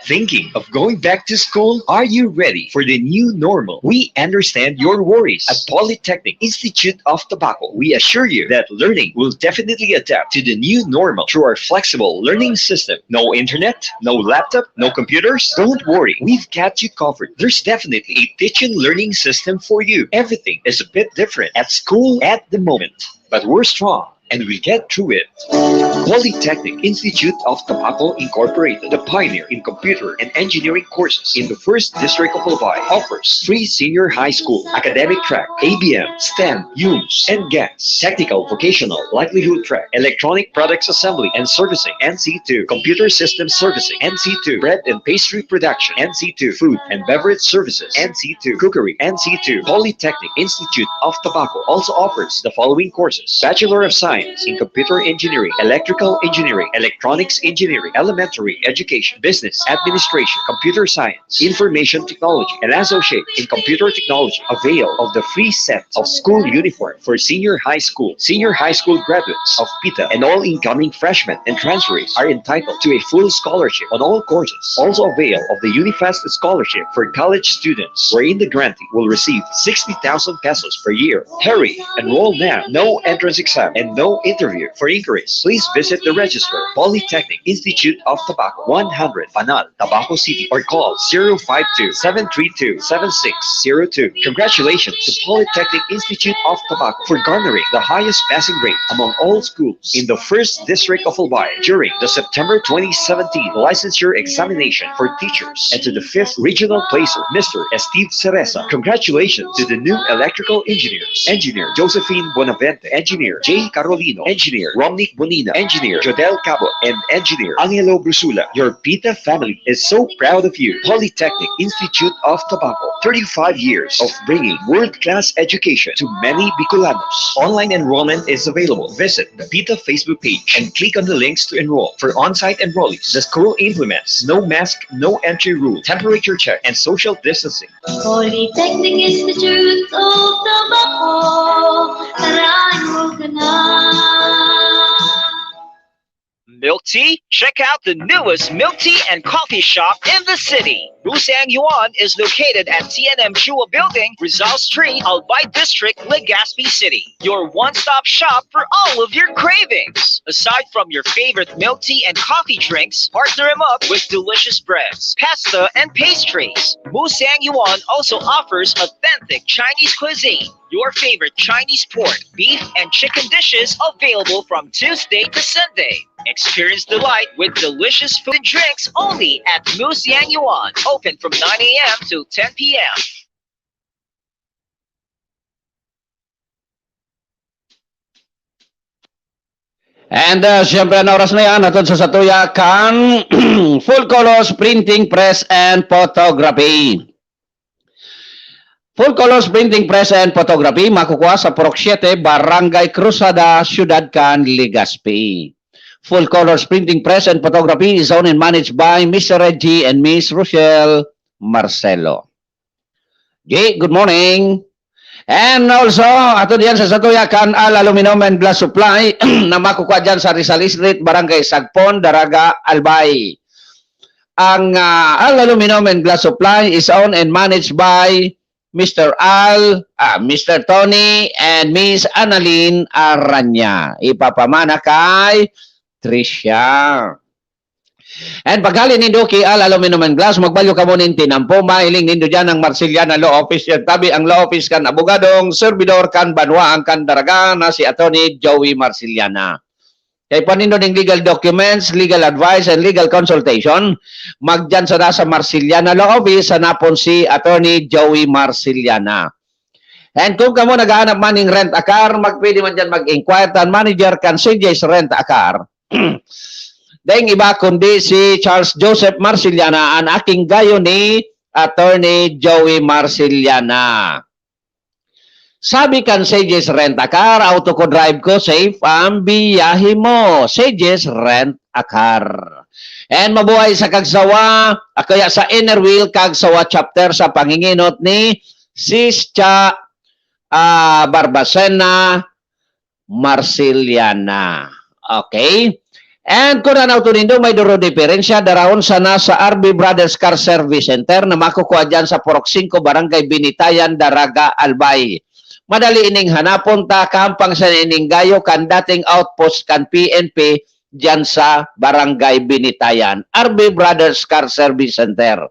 S9: Thinking of going back to school? Are you ready for the new normal? We understand your worries. At Polytechnic Institute of Tobacco, we assure you that learning will definitely adapt to the new normal through our flexible learning system. No internet, no laptop, no computers? Don't worry, we've got you covered. There's definitely a teaching learning system for you. Everything is a bit different at school at the moment, but we're strong and we'll get through it. Polytechnic Institute of Tobacco Incorporated, the pioneer in computer and engineering courses in the 1st District of Albay, offers free senior high school, academic track, ABM, STEM, UMS, and GAS, technical vocational livelihood track, electronic products assembly and servicing, NC2, computer system servicing, NC2, bread and pastry production, NC2, food and beverage services, NC2, cookery, NC2. Polytechnic Institute of Tobacco also offers the following courses: Bachelor of Science in Computer Engineering, Electrical Engineering, Electronics Engineering, Elementary Education, Business Administration, Computer Science, Information Technology, and Associate in Computer Technology. Avail of the free set of school uniform for senior high school graduates of PITA, and all incoming freshmen and transferees are entitled to a full scholarship on all courses. Also avail of the Unifast Scholarship for college students, wherein the grantee will receive 60,000 pesos per year. Hurry, enroll now. No entrance exam and no interview. For inquiries, please visit the registrar, Polytechnic Institute of Tobacco, 100 Panal, Tabaco City, or call 052-732-7602. Congratulations to Polytechnic Institute of Tobacco for garnering the highest passing rate among all schools in the 1st District of Albay during the September 2017 licensure examination for teachers, and to the 5th Regional Placer, Mr. Steve Cereza. Congratulations to the new electrical engineers: Engineer Josephine Bonavente, Engineer J. Carolino, Engineer Romnick Bonina, Engineer Jodel Cabo, and Engineer Angelo Brusula. Your PITA family is so proud of you. Polytechnic Institute of Tobacco, 35 years of bringing world-class education to many Bicolanos. Online enrollment is available. Visit the PITA Facebook page and click on the links to enroll. For on-site enrollees, the school implements no mask, no entry rule, temperature check, and social distancing.
S10: Polytechnic Institute of Tobacco, karaan ka na.
S11: Milk tea? Check out the newest milk tea and coffee shop in the city. Busang Yuan is located at TNM Chua Building, Rizal Street, Albay District, Legazpi City. Your one-stop shop for all of your cravings. Aside from your favorite milk tea and coffee drinks, partner them up with delicious breads, pasta, and pastries. Busang Yuan also offers authentic Chinese cuisine. Your favorite Chinese pork, beef, and chicken dishes available from Tuesday to Sunday. Experience delight with delicious food and drinks only at Musiang Yuan. Open from 9 a.m. to 10 p.m.
S6: And siyempre na oras na yan, atod sa Satuya kan full colors printing press and photography. Full colors printing press and photography makukuha sa Purok 7, Barangay Cruzada, Ciudad Can, Legazpi. Full colors printing press and photography is owned and managed by Mr. Reggie and Miss Rochelle Marcelo. G, good morning. And also, ato diyan sa Satuyakan Al Aluminum and Glass Supply na makukuha dyan sa Rizal Street, Barangay Sagpon, Daraga, Albay. Ang Al Aluminum and Glass Supply is owned and managed by Mr. Mr. Tony and Miss Annalyn Aranya. Ipapamana kay Tricia. And paghalin nindo kay Al Aluminum and Glass, magbalyo ka mo nin tinampo, mahiling nindo dyan ang Marciliana Law Office. Yung tabi ang Law Office kan abogadong, servidor kan banwa ang kan daraga na si Atty. Joey Marciliana. Kaya pa nindo ng legal documents, legal advice, and legal consultation, magdyan sa nasa Marciliana Law Office, hanapon si Atty. Joey Marciliana. And kung kamo naghahanap man ng rent a car, magpwede man dyan mag-inquire tan manager kan CJ's Rent a Car. Dahil iba kundi si Charles Joseph Marciliana, ang aking gayo ni Atty. Joey Marciliana. Sabi kan CJ's Rent a Car, auto ko drive ko, safe ang biyahe mo. CJ's Rent a Car. And mabuhay sa kagsawa, kaya sa inner wheel kagsawa chapter sa panginginot ni Sis Cha Barbacena Marciliana. Okay? And kung ano ito nindo, may duro diferensya, daraon sana sa RB Brothers Car Service Center na makukuha dyan sa Purok 5, Barangay Binitayan, Daraga, Albay. Madali ining hanapon ta, kampang sa ining gayo, kan dating outpost kan PNP dyan sa Barangay Binitayan. RB Brothers Car Service Center.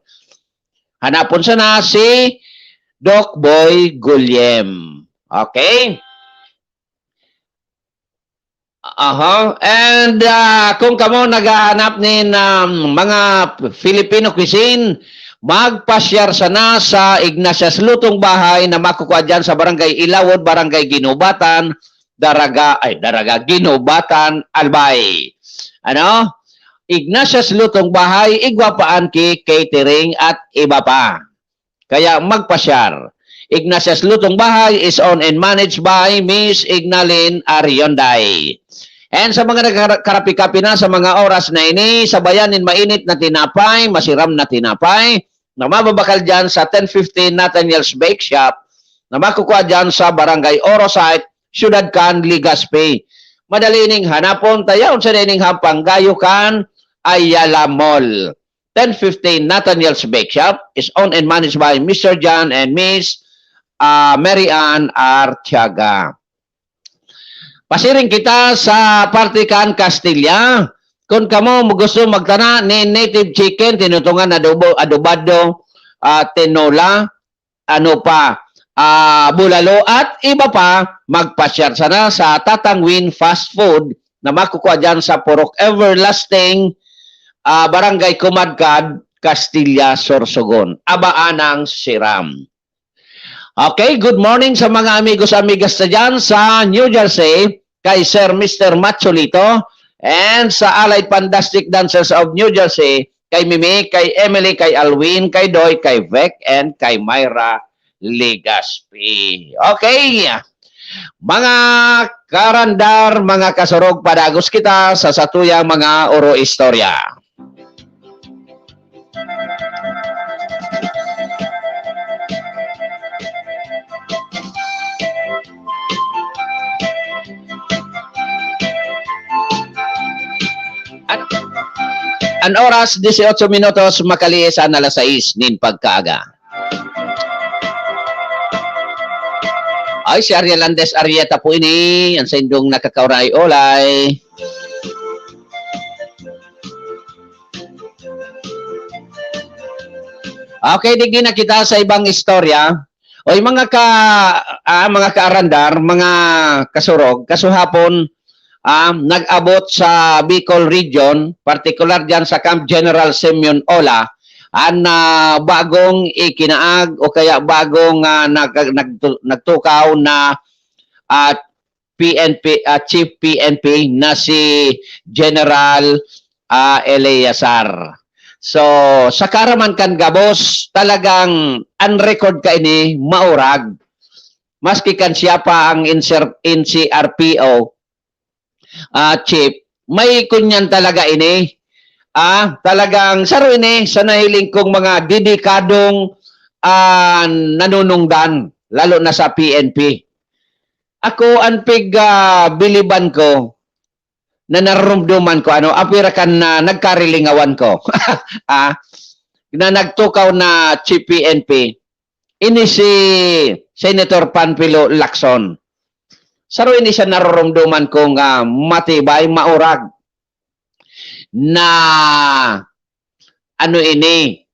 S6: Hanapon sana si Doc Boy Gulyem. Okay? And kung kamo naghahanap ni mga Filipino cuisine, magpasyar sana sa Ignatius Lutong Bahay na makukuha dyan sa Barangay Ilawod, Barangay Ginubatan, Daraga, Ginubatan, Albay. Ano? Ignatius Lutong Bahay, Igwapaan Ki, Catering at iba pa. Kaya magpasyar. Ignatius Lutong Bahay is owned and managed by Miss Ignalyn Arionday. And sa mga nagkarapi-kapi na sa mga oras na ini, sabayanin mainit na tinapay, masiram na tinapay, na mababakal dyan sa 1015 Nathaniel's Bake Shop, na makukuha dyan sa Barangay Orosite, Ciudad Can, Legazpi. Madali ning hanapon, tayaon sa nining hampang gayukan, Ayala Mall. 1015 Nathaniel's Bake Shop is owned and managed by Mr. John and Miss Mary Ann Artiaga. Pasiring kita sa Partikan Castilla. Kung kamo gusto magtana ni native chicken, tinutungan adobado, tinola, ano pa, bulalo at iba pa, magpasyar sana sa Tatangwin Fast Food na makukuha dyan sa Purok Everlasting, Barangay Kumadkad, Castilla, Sorsogon. Abaanang Siram. Okay, good morning sa mga amigos-amigas na dyan sa New Jersey, kay Sir Mr. Macholito, and sa Allied Fantastic Dancers of New Jersey, kay Mimi, kay Emily, kay Alwin, kay Doy, kay Vec, and kay Myra Legazpi. Okay, mga karandar, mga kasurog, padagos kita sa satuyang mga oro istorya. An oras, 18 minutos, makaliis ang alas 6 nin pagkaaga. Ay, si Ariel Landes Arieta po ini, ang sa indong nakakauray-olay. Okay, digin na kita sa ibang istorya. O yung mga kaarandar, mga kasurog, kasuhapon, nag-abot sa Bicol Region, particular dyan sa Camp General Simeon Ola, bagong ikinaag o kaya bagong nagtukaw na PNP, Chief PNP na si General Eleazar. So, sa karaman kan gabos, talagang unrecord ka ini, maurag. Maski kan siya pa ang NCRPO, Chief, may kunyan talaga ini. Talagang saro ini sa nahiling kong mga dedikadong nanunungdan, lalo na sa PNP. Ako, anpig biliban ko, na narumduman ko, apira kan na nagkarilingawan ko, na nagtukaw na Chief PNP, ini si Senator Panfilo Lacson. Saro ini siya narumduman kong matibay, maurag, na ini,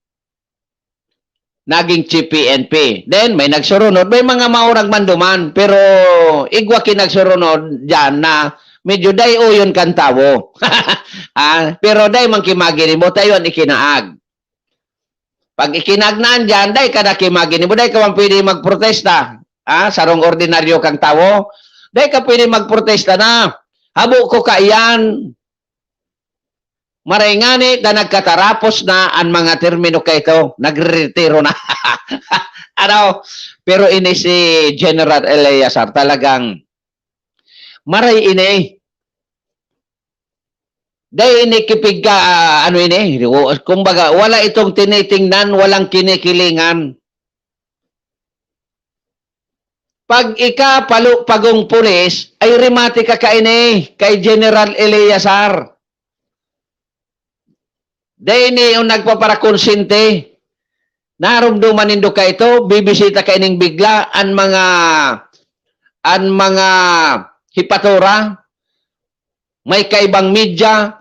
S6: naging Chief PNP. Then, may nagsurunod, may mga maurag manduman, pero igwa kinagsurunod dyan na medyo day uyon kan tawo. Pero day man kimagini mo, tayo ang ikinaag. Pag ikinagnaan dyan, day ka na kimagini mo, day ka man pwede magprotesta. Sarong ordinaryo kang tawo, day ka pwede magprotesta na. Habo ko ka iyan. Maraingani na nagkatarapos na ang mga termino kayto, nagretiro na. Pero ini si General Eleazar talagang maray ini. Dahil ini kipig ini, kumbaga, wala itong tinitingnan, walang kinikilingan. pag ika pagong pulis, ay rimati ka kaini kay General Eleazar. Dahil yung nagpaparakonsinte. Narumduman nindo ka ito, bibisita ka ining bigla ang mga hipatora, may kaibang media,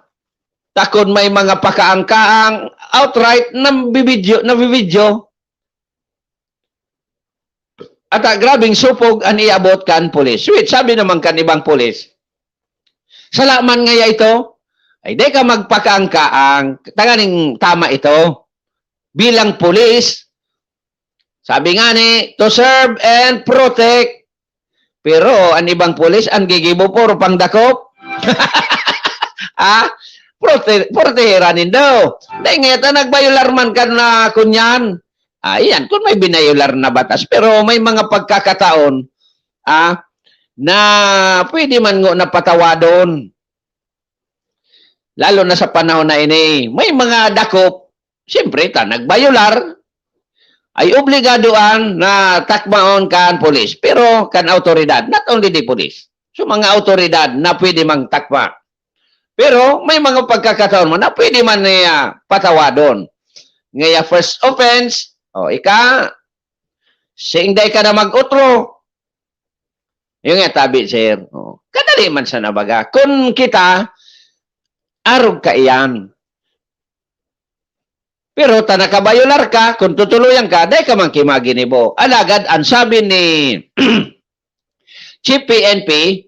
S6: takon may mga pakaangkaang outright na bibidyo. At grabing supog ang iabot kan pulis. Sweet, sabi naman kan ibang pulis, salaman ngaya ito, ay di ka magpakaangkaang, tanganing tama ito. Bilang pulis, sabi nga ni, to serve and protect. Pero ang ibang pulis, ang gigibo puro pangdakop. Proteheranin daw. Dahil nga, nagbayular man ka na kunyan. Ayan, kung may binayular na batas. Pero may mga pagkakataon na pwede man nga napatawadon. Lalo na sa panahon na ini, may mga dakop. Siyempre, nagbayular, ay obligadoan na takmaon kan polis. Pero kan autoridad, not only the police. So, mga autoridad na pwede mang takma. Pero, may mga pagkakataon mo na pwede man patawadon. Ngaya, first offense, singday ka na mag-utro. Yung nga tabi, sir. Kadali man sa nabaga. Kung kita, arog ka iyan. Pero tanakabayular ka, kung tutuluyan ka, day ka man kimaginibo. Alagad, ang sabi ni Chief PNP,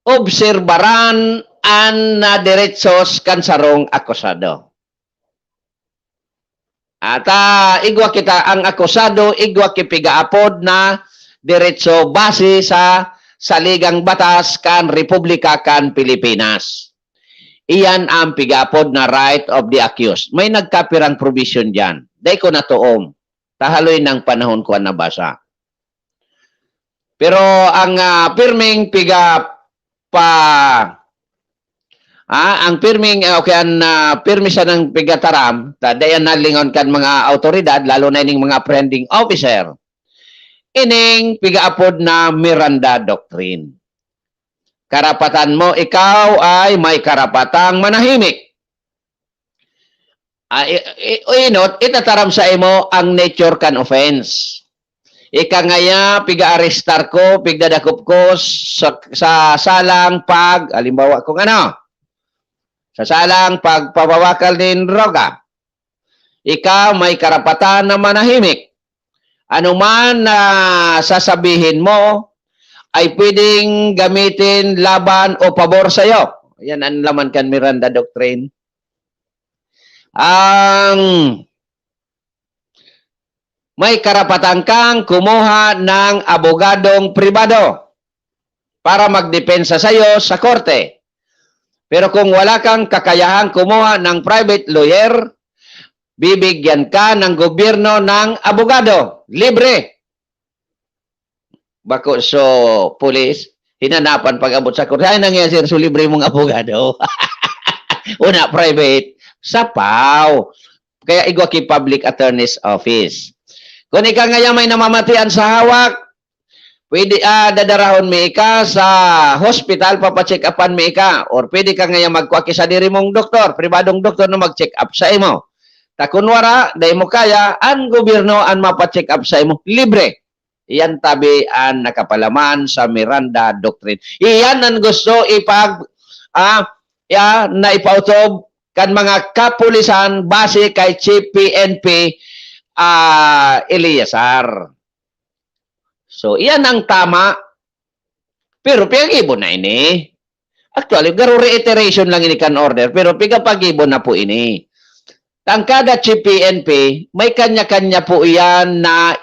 S6: obserbaran an deretsos kansarong akusado. At igwa kita ang akusado, igwa kipigaapod na diretso base sa saligang batas kan Republika kan Pilipinas. Iyan ang pigapod na right of the accused. May nagkapirang provision dyan. Day ko natuom. Tahaloy ng panahon ko nabasa. Pero ang pirming ang pirming pirmi siya ng pigataram, dayan nalingon kan mga autoridad, lalo na ining mga apprehending officer. Ining pigaapod na Miranda Doctrine. Karapatan mo, ikaw ay may karapatang manahimik. Itataram sa imo ang nature can offense. Ika ngaya, piga-arestar ko, pigdadakop ko sa salang halimbawa kung sa salang pagpapawakal din droga. Ikaw may karapatan na manahimik. Ano man na sasabihin mo, ay pwedeng gamitin laban o pabor sa iyo. Yan ang laman kan Miranda Doctrine. Ang may karapatan kang kumuha ng abogadong pribado para magdepensa sa iyo sa korte. Pero kung wala kang kakayahang kumuha ng private lawyer, bibigyan ka ng gobyerno ng abogado. Libre. Bako so police, hinanapan pag-abot sa korte. Ay nangyari sir, so libre mong abogado. Una, private. Sapaw. Kaya igwa ki public attorney's office. Kung ika ngayon may namamatian sa hawak, pwede dadarahon mi ika sa hospital, papacheck upan mi ika. Or pwede ka ngayon magkwaki sa diri mong doktor, pribadong doktor na mag-check up sa imo. Takunwara, dahil mo kaya, ang gobyerno ang mapacheck up sa imo. Libre. Iyan tabi ang nakapalaman sa Miranda Doctrine. Iyan ang gusto na ipautob kan mga kapulisan base kay Chief PNP Eleazar. So, iyan ang tama. Pero pag-ibon na ini. Actually, garo reiteration lang ini kan order. Pero pag-ibon na po ini. Tangkada Chief PNP, may kanya-kanya po iyan na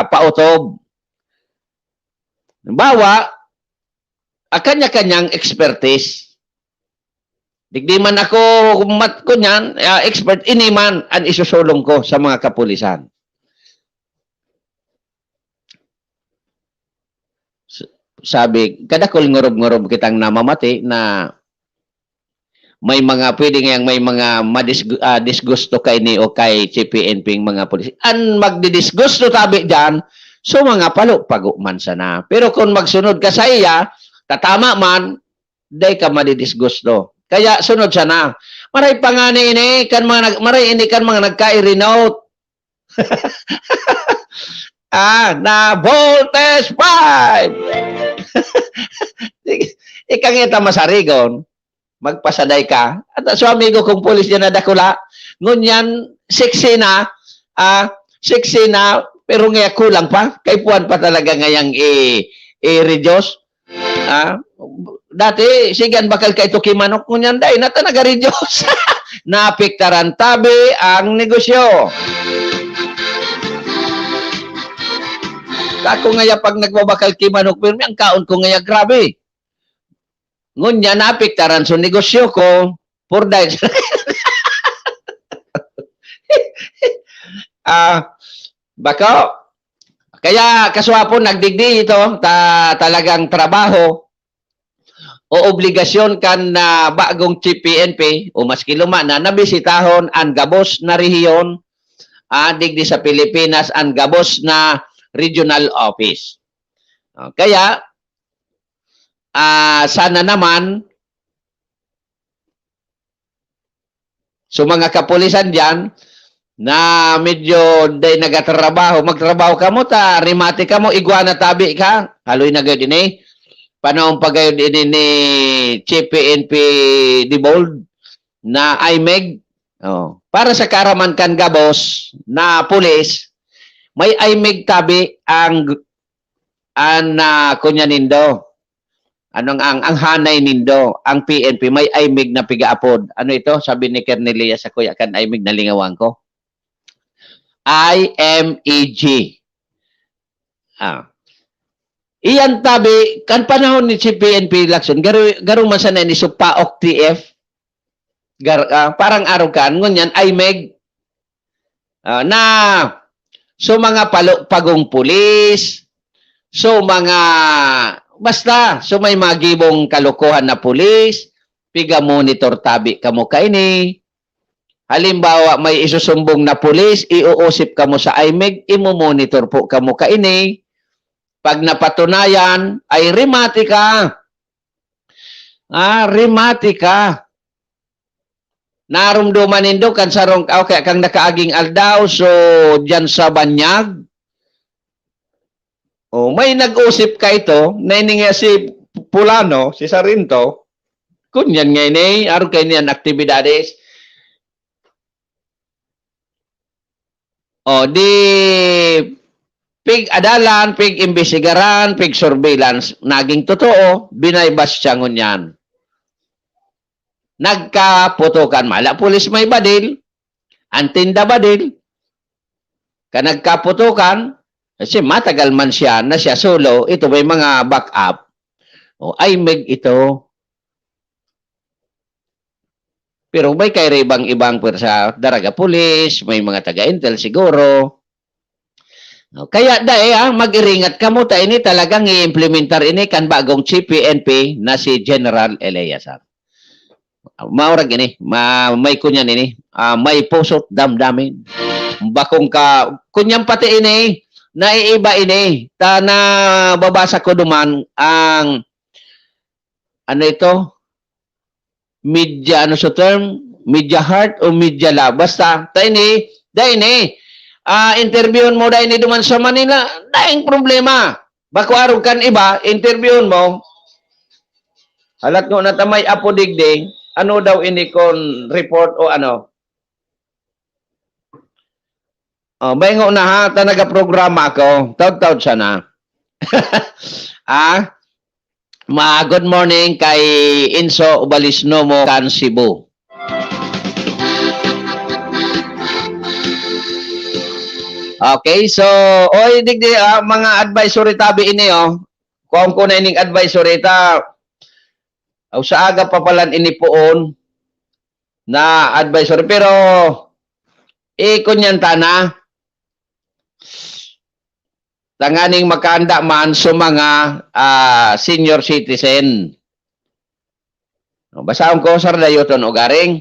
S6: pautob. Bawa, kanya-kanyang expertise. Digdi man ako mat ko niyan, expert, iniman ang isusulong ko sa mga kapulisan. Sabi, kadakol ngurob-ngurob kitang namamati na may mga pwede ngayang may mga disgusto kay ni o kay CPNP mga pulis. Ang magdidisgusto tabi dyan, So mga pago man sana. Pero kung magsunod ka sa iya, tatama man, day ka madidisgusto. Kaya sunod sana. Maray pa nga ini kan mga nagka-i-renote. Na voltage 5. Ikangita masarigon, magpasaday ka. At so amigo kong pulis yan na dakula, ngunyan, sexy na, pero ngayon kulang pa. Kay puwan pa talaga ngayang i-reduce. Dati, sigan bakal kay Tukimanok ngunyan day, nata nag-reduce. Napiktaran tabi ang negosyo. Ako ngaya pag nagbabakal Kimanok, pero ang kaon ko ngaya grabe. Ngunya napiktaran so negosyo ko, for that. Bako, kaya kaswapon nagdigdi ito, talagang trabaho o obligasyon kan na bagong Chief PNP o maski luma na nabisitahon ang gabos na rehiyon digdi sa Pilipinas ang gabos na regional office. Kaya sana naman so mga kapulisan diyan na medyo day nagatrabaho, magtrabaho ka mo ta, rimati ka mo, iguana tabi ka, haloy na gayud ini. Panahon pa gayud ini ni Chief PNP Dibold na IMEG. Para sa karaman kan gabos na pulis, may IMEG tabi ang kunya nindo. Anong ang hanay nindo, ang PNP may IMEG na pigaapod. Ano ito? Sabi ni Cornelia sa kuya kan IMEG na lingawang ko. IMEG. Iyan tabi, kan panahon ni si PNP Lacson, garo man sana ni Supaok TF, parang araw kan, ngunyan, IMEG, na, so mga pagong pulis, so mga, basta, so may magibong kalokohan na pulis, piga monitor tabi kamo kaini. Halimbawa, may isusumbong na pulis, iuusip kamo sa IMEG, imo-monitor po kamo kaini. Pag napatunayan, ay rimati ka. Rimati ka. Narumduman nindo kan sarong, okay, kang nakaaging aldaw, so dyan sa banyag. May nag-usip ka ito, naininga si Pulano, si Sarinto, kunyan nga ini, araw kayo niyan aktibidades. Di pig adalan, pig imbestigaran, pig surveillance, naging totoo, binaybas siya ngunyan. Nagkaputukan, mala pulis may badil, antinda badil, ka nagkaputukan, kasi matagal man siya na siya solo, ito may mga backup, IMEG ito. Pero may kairibang ibang pwersa, daraga pulis, may mga taga-intel siguro. Kaya dahil mag-iringat ka mo, ini talagang i-implementar ini kan bagong Chief PNP na si General Eleazar. Maurag ini, may kunyan ini, may pusot damdamin. Bakong ka, kunyan pati ini, naiiba ini, na babasa ko duman ang, ano ito, media, ano sa term? Media heart o media love. Basta, interviewin mo dahil ni duman sa Manila, daing problema. Bako araw kan iba, interviewin mo, halat no natamay apo digding, ano daw ini kon report o ano? Baingo na ha, tanaga programa ako, taud-taud sana. Good morning kay Inso Ubalisno mo kan Cebu. Okay, so digdi mga advisory tabi ini kung na ining advisory ta sa aga pa palan ini poon na advisory pero kunyan tana tanganing makanda man sa mga senior citizen. Basaon ko sa dayoton o garing.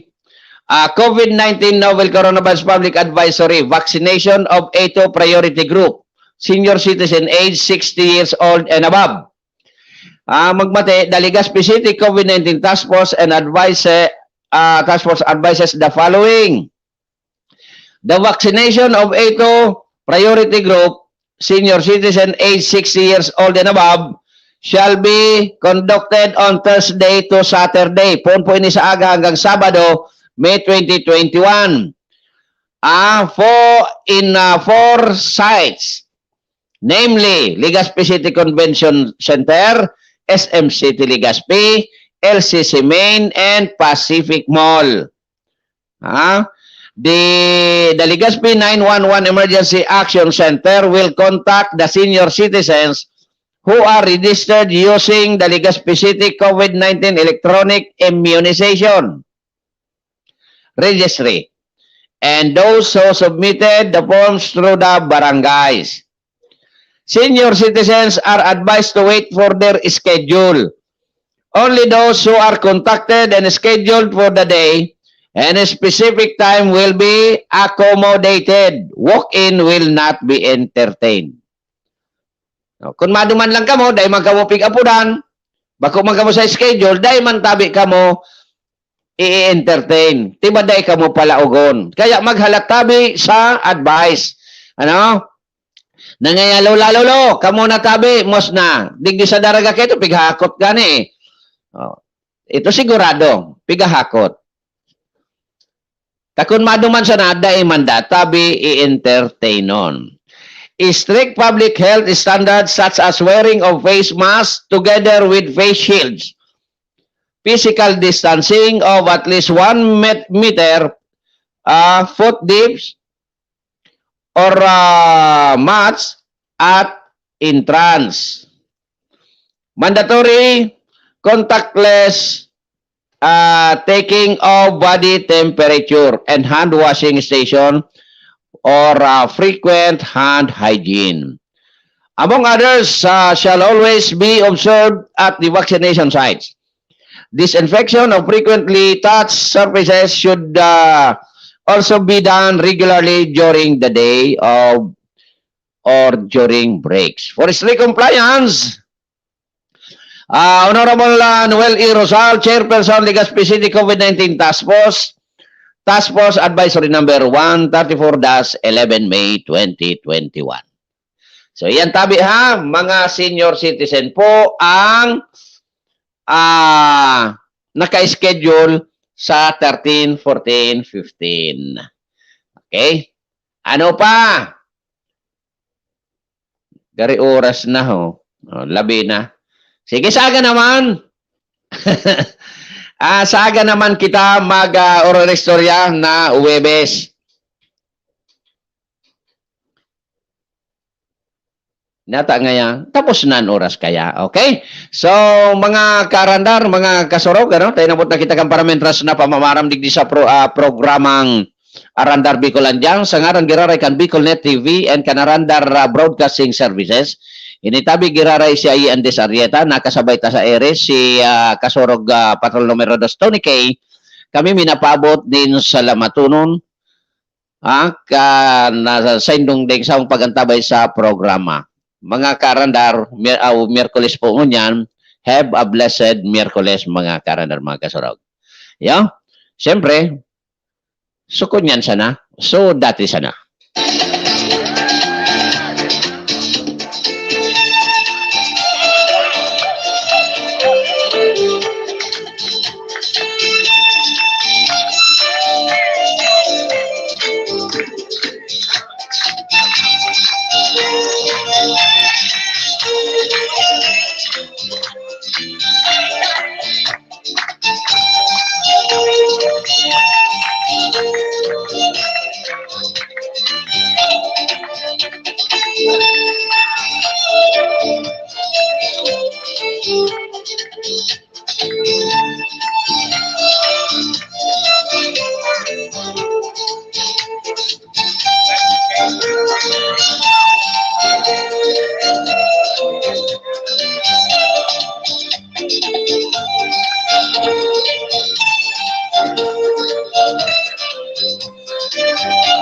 S6: COVID-19 Novel Coronavirus Public Advisory, Vaccination of A2 Priority Group senior citizen age 60 years old and above. Magmate, the Legazpi City COVID-19 Task Force advises the following. The vaccination of A2 priority group, senior citizen age 60 years old and above, shall be conducted on Thursday to Saturday. Po ini sa aga hanggang Sabado, May 2021. Four sites, namely Legazpi City Convention Center, SM City Legazpi, LCC Main, and Pacific Mall. The Legazpi 911 Emergency Action Center will contact the senior citizens who are registered using the Legazpi City COVID-19 Electronic Immunization Registry and those who submitted the forms through the barangays. Senior citizens are advised to wait for their schedule. Only those who are contacted and scheduled for the day and a specific time will be accommodated. Walk-in will not be entertained. Kung maduman lang kamo, dahil man kamo pick-upudan, bako man kamo sa schedule, dahil man tabi kamo, i-entertain. Tiba dahil kamo palaugon. Kaya maghalat tabi sa advice. Nangayalo-lalo, kamo na tabi, mos na. Digdi sa daraga kayo, pighakot gani. Ito sigurado, pighakot. Takun maduman sa nada, imanda, tabi, i-entertainon. Strict public health standards such as wearing of face masks together with face shields, physical distancing of at least 1 meter, foot dips, or mats at entrance. Mandatory contactless taking of body temperature and hand washing station or frequent hand hygiene. Among others, shall always be observed at the vaccination sites. Disinfection of frequently touched surfaces should also be done regularly during the day or during breaks. For strict compliance, Honorable Noel E. Rosal, Chairperson, Legazpi City COVID-19 Task Force Advisory Number 134-11 May 2021. So, yan tabi ha, mga senior citizen po ang naka-schedule sa 13, 14, 15. Okay? Ano pa? Gari oras na ho. Labi na. Sige, saga naman. Saga naman kita mag-oral istorya na Huwebes. Nata ngayon, tapos na ang oras kaya, okay? So, mga karandar, mga kasorog, tayo nabot na kita kang paramentras na pamamaram digdi sa programang Arandar Bicolandiang, sa ngaran giraray kan Bicolnet TV and kanarandar Broadcasting Services. Initabi giraray si Ai Andes Arrieta, nakasabay ta sa Eres, si kasorog Patrol Numero 2, Tony K. Kami minapabot din sa Lamatunon, sa indong ding sa pagantabay sa programa. Mga karandar, Miyerkules po ngunyan, have a blessed Miyerkules mga karandar, mga kasorog. Siyempre, sukunyan sana, so dati sana.
S10: Thank you.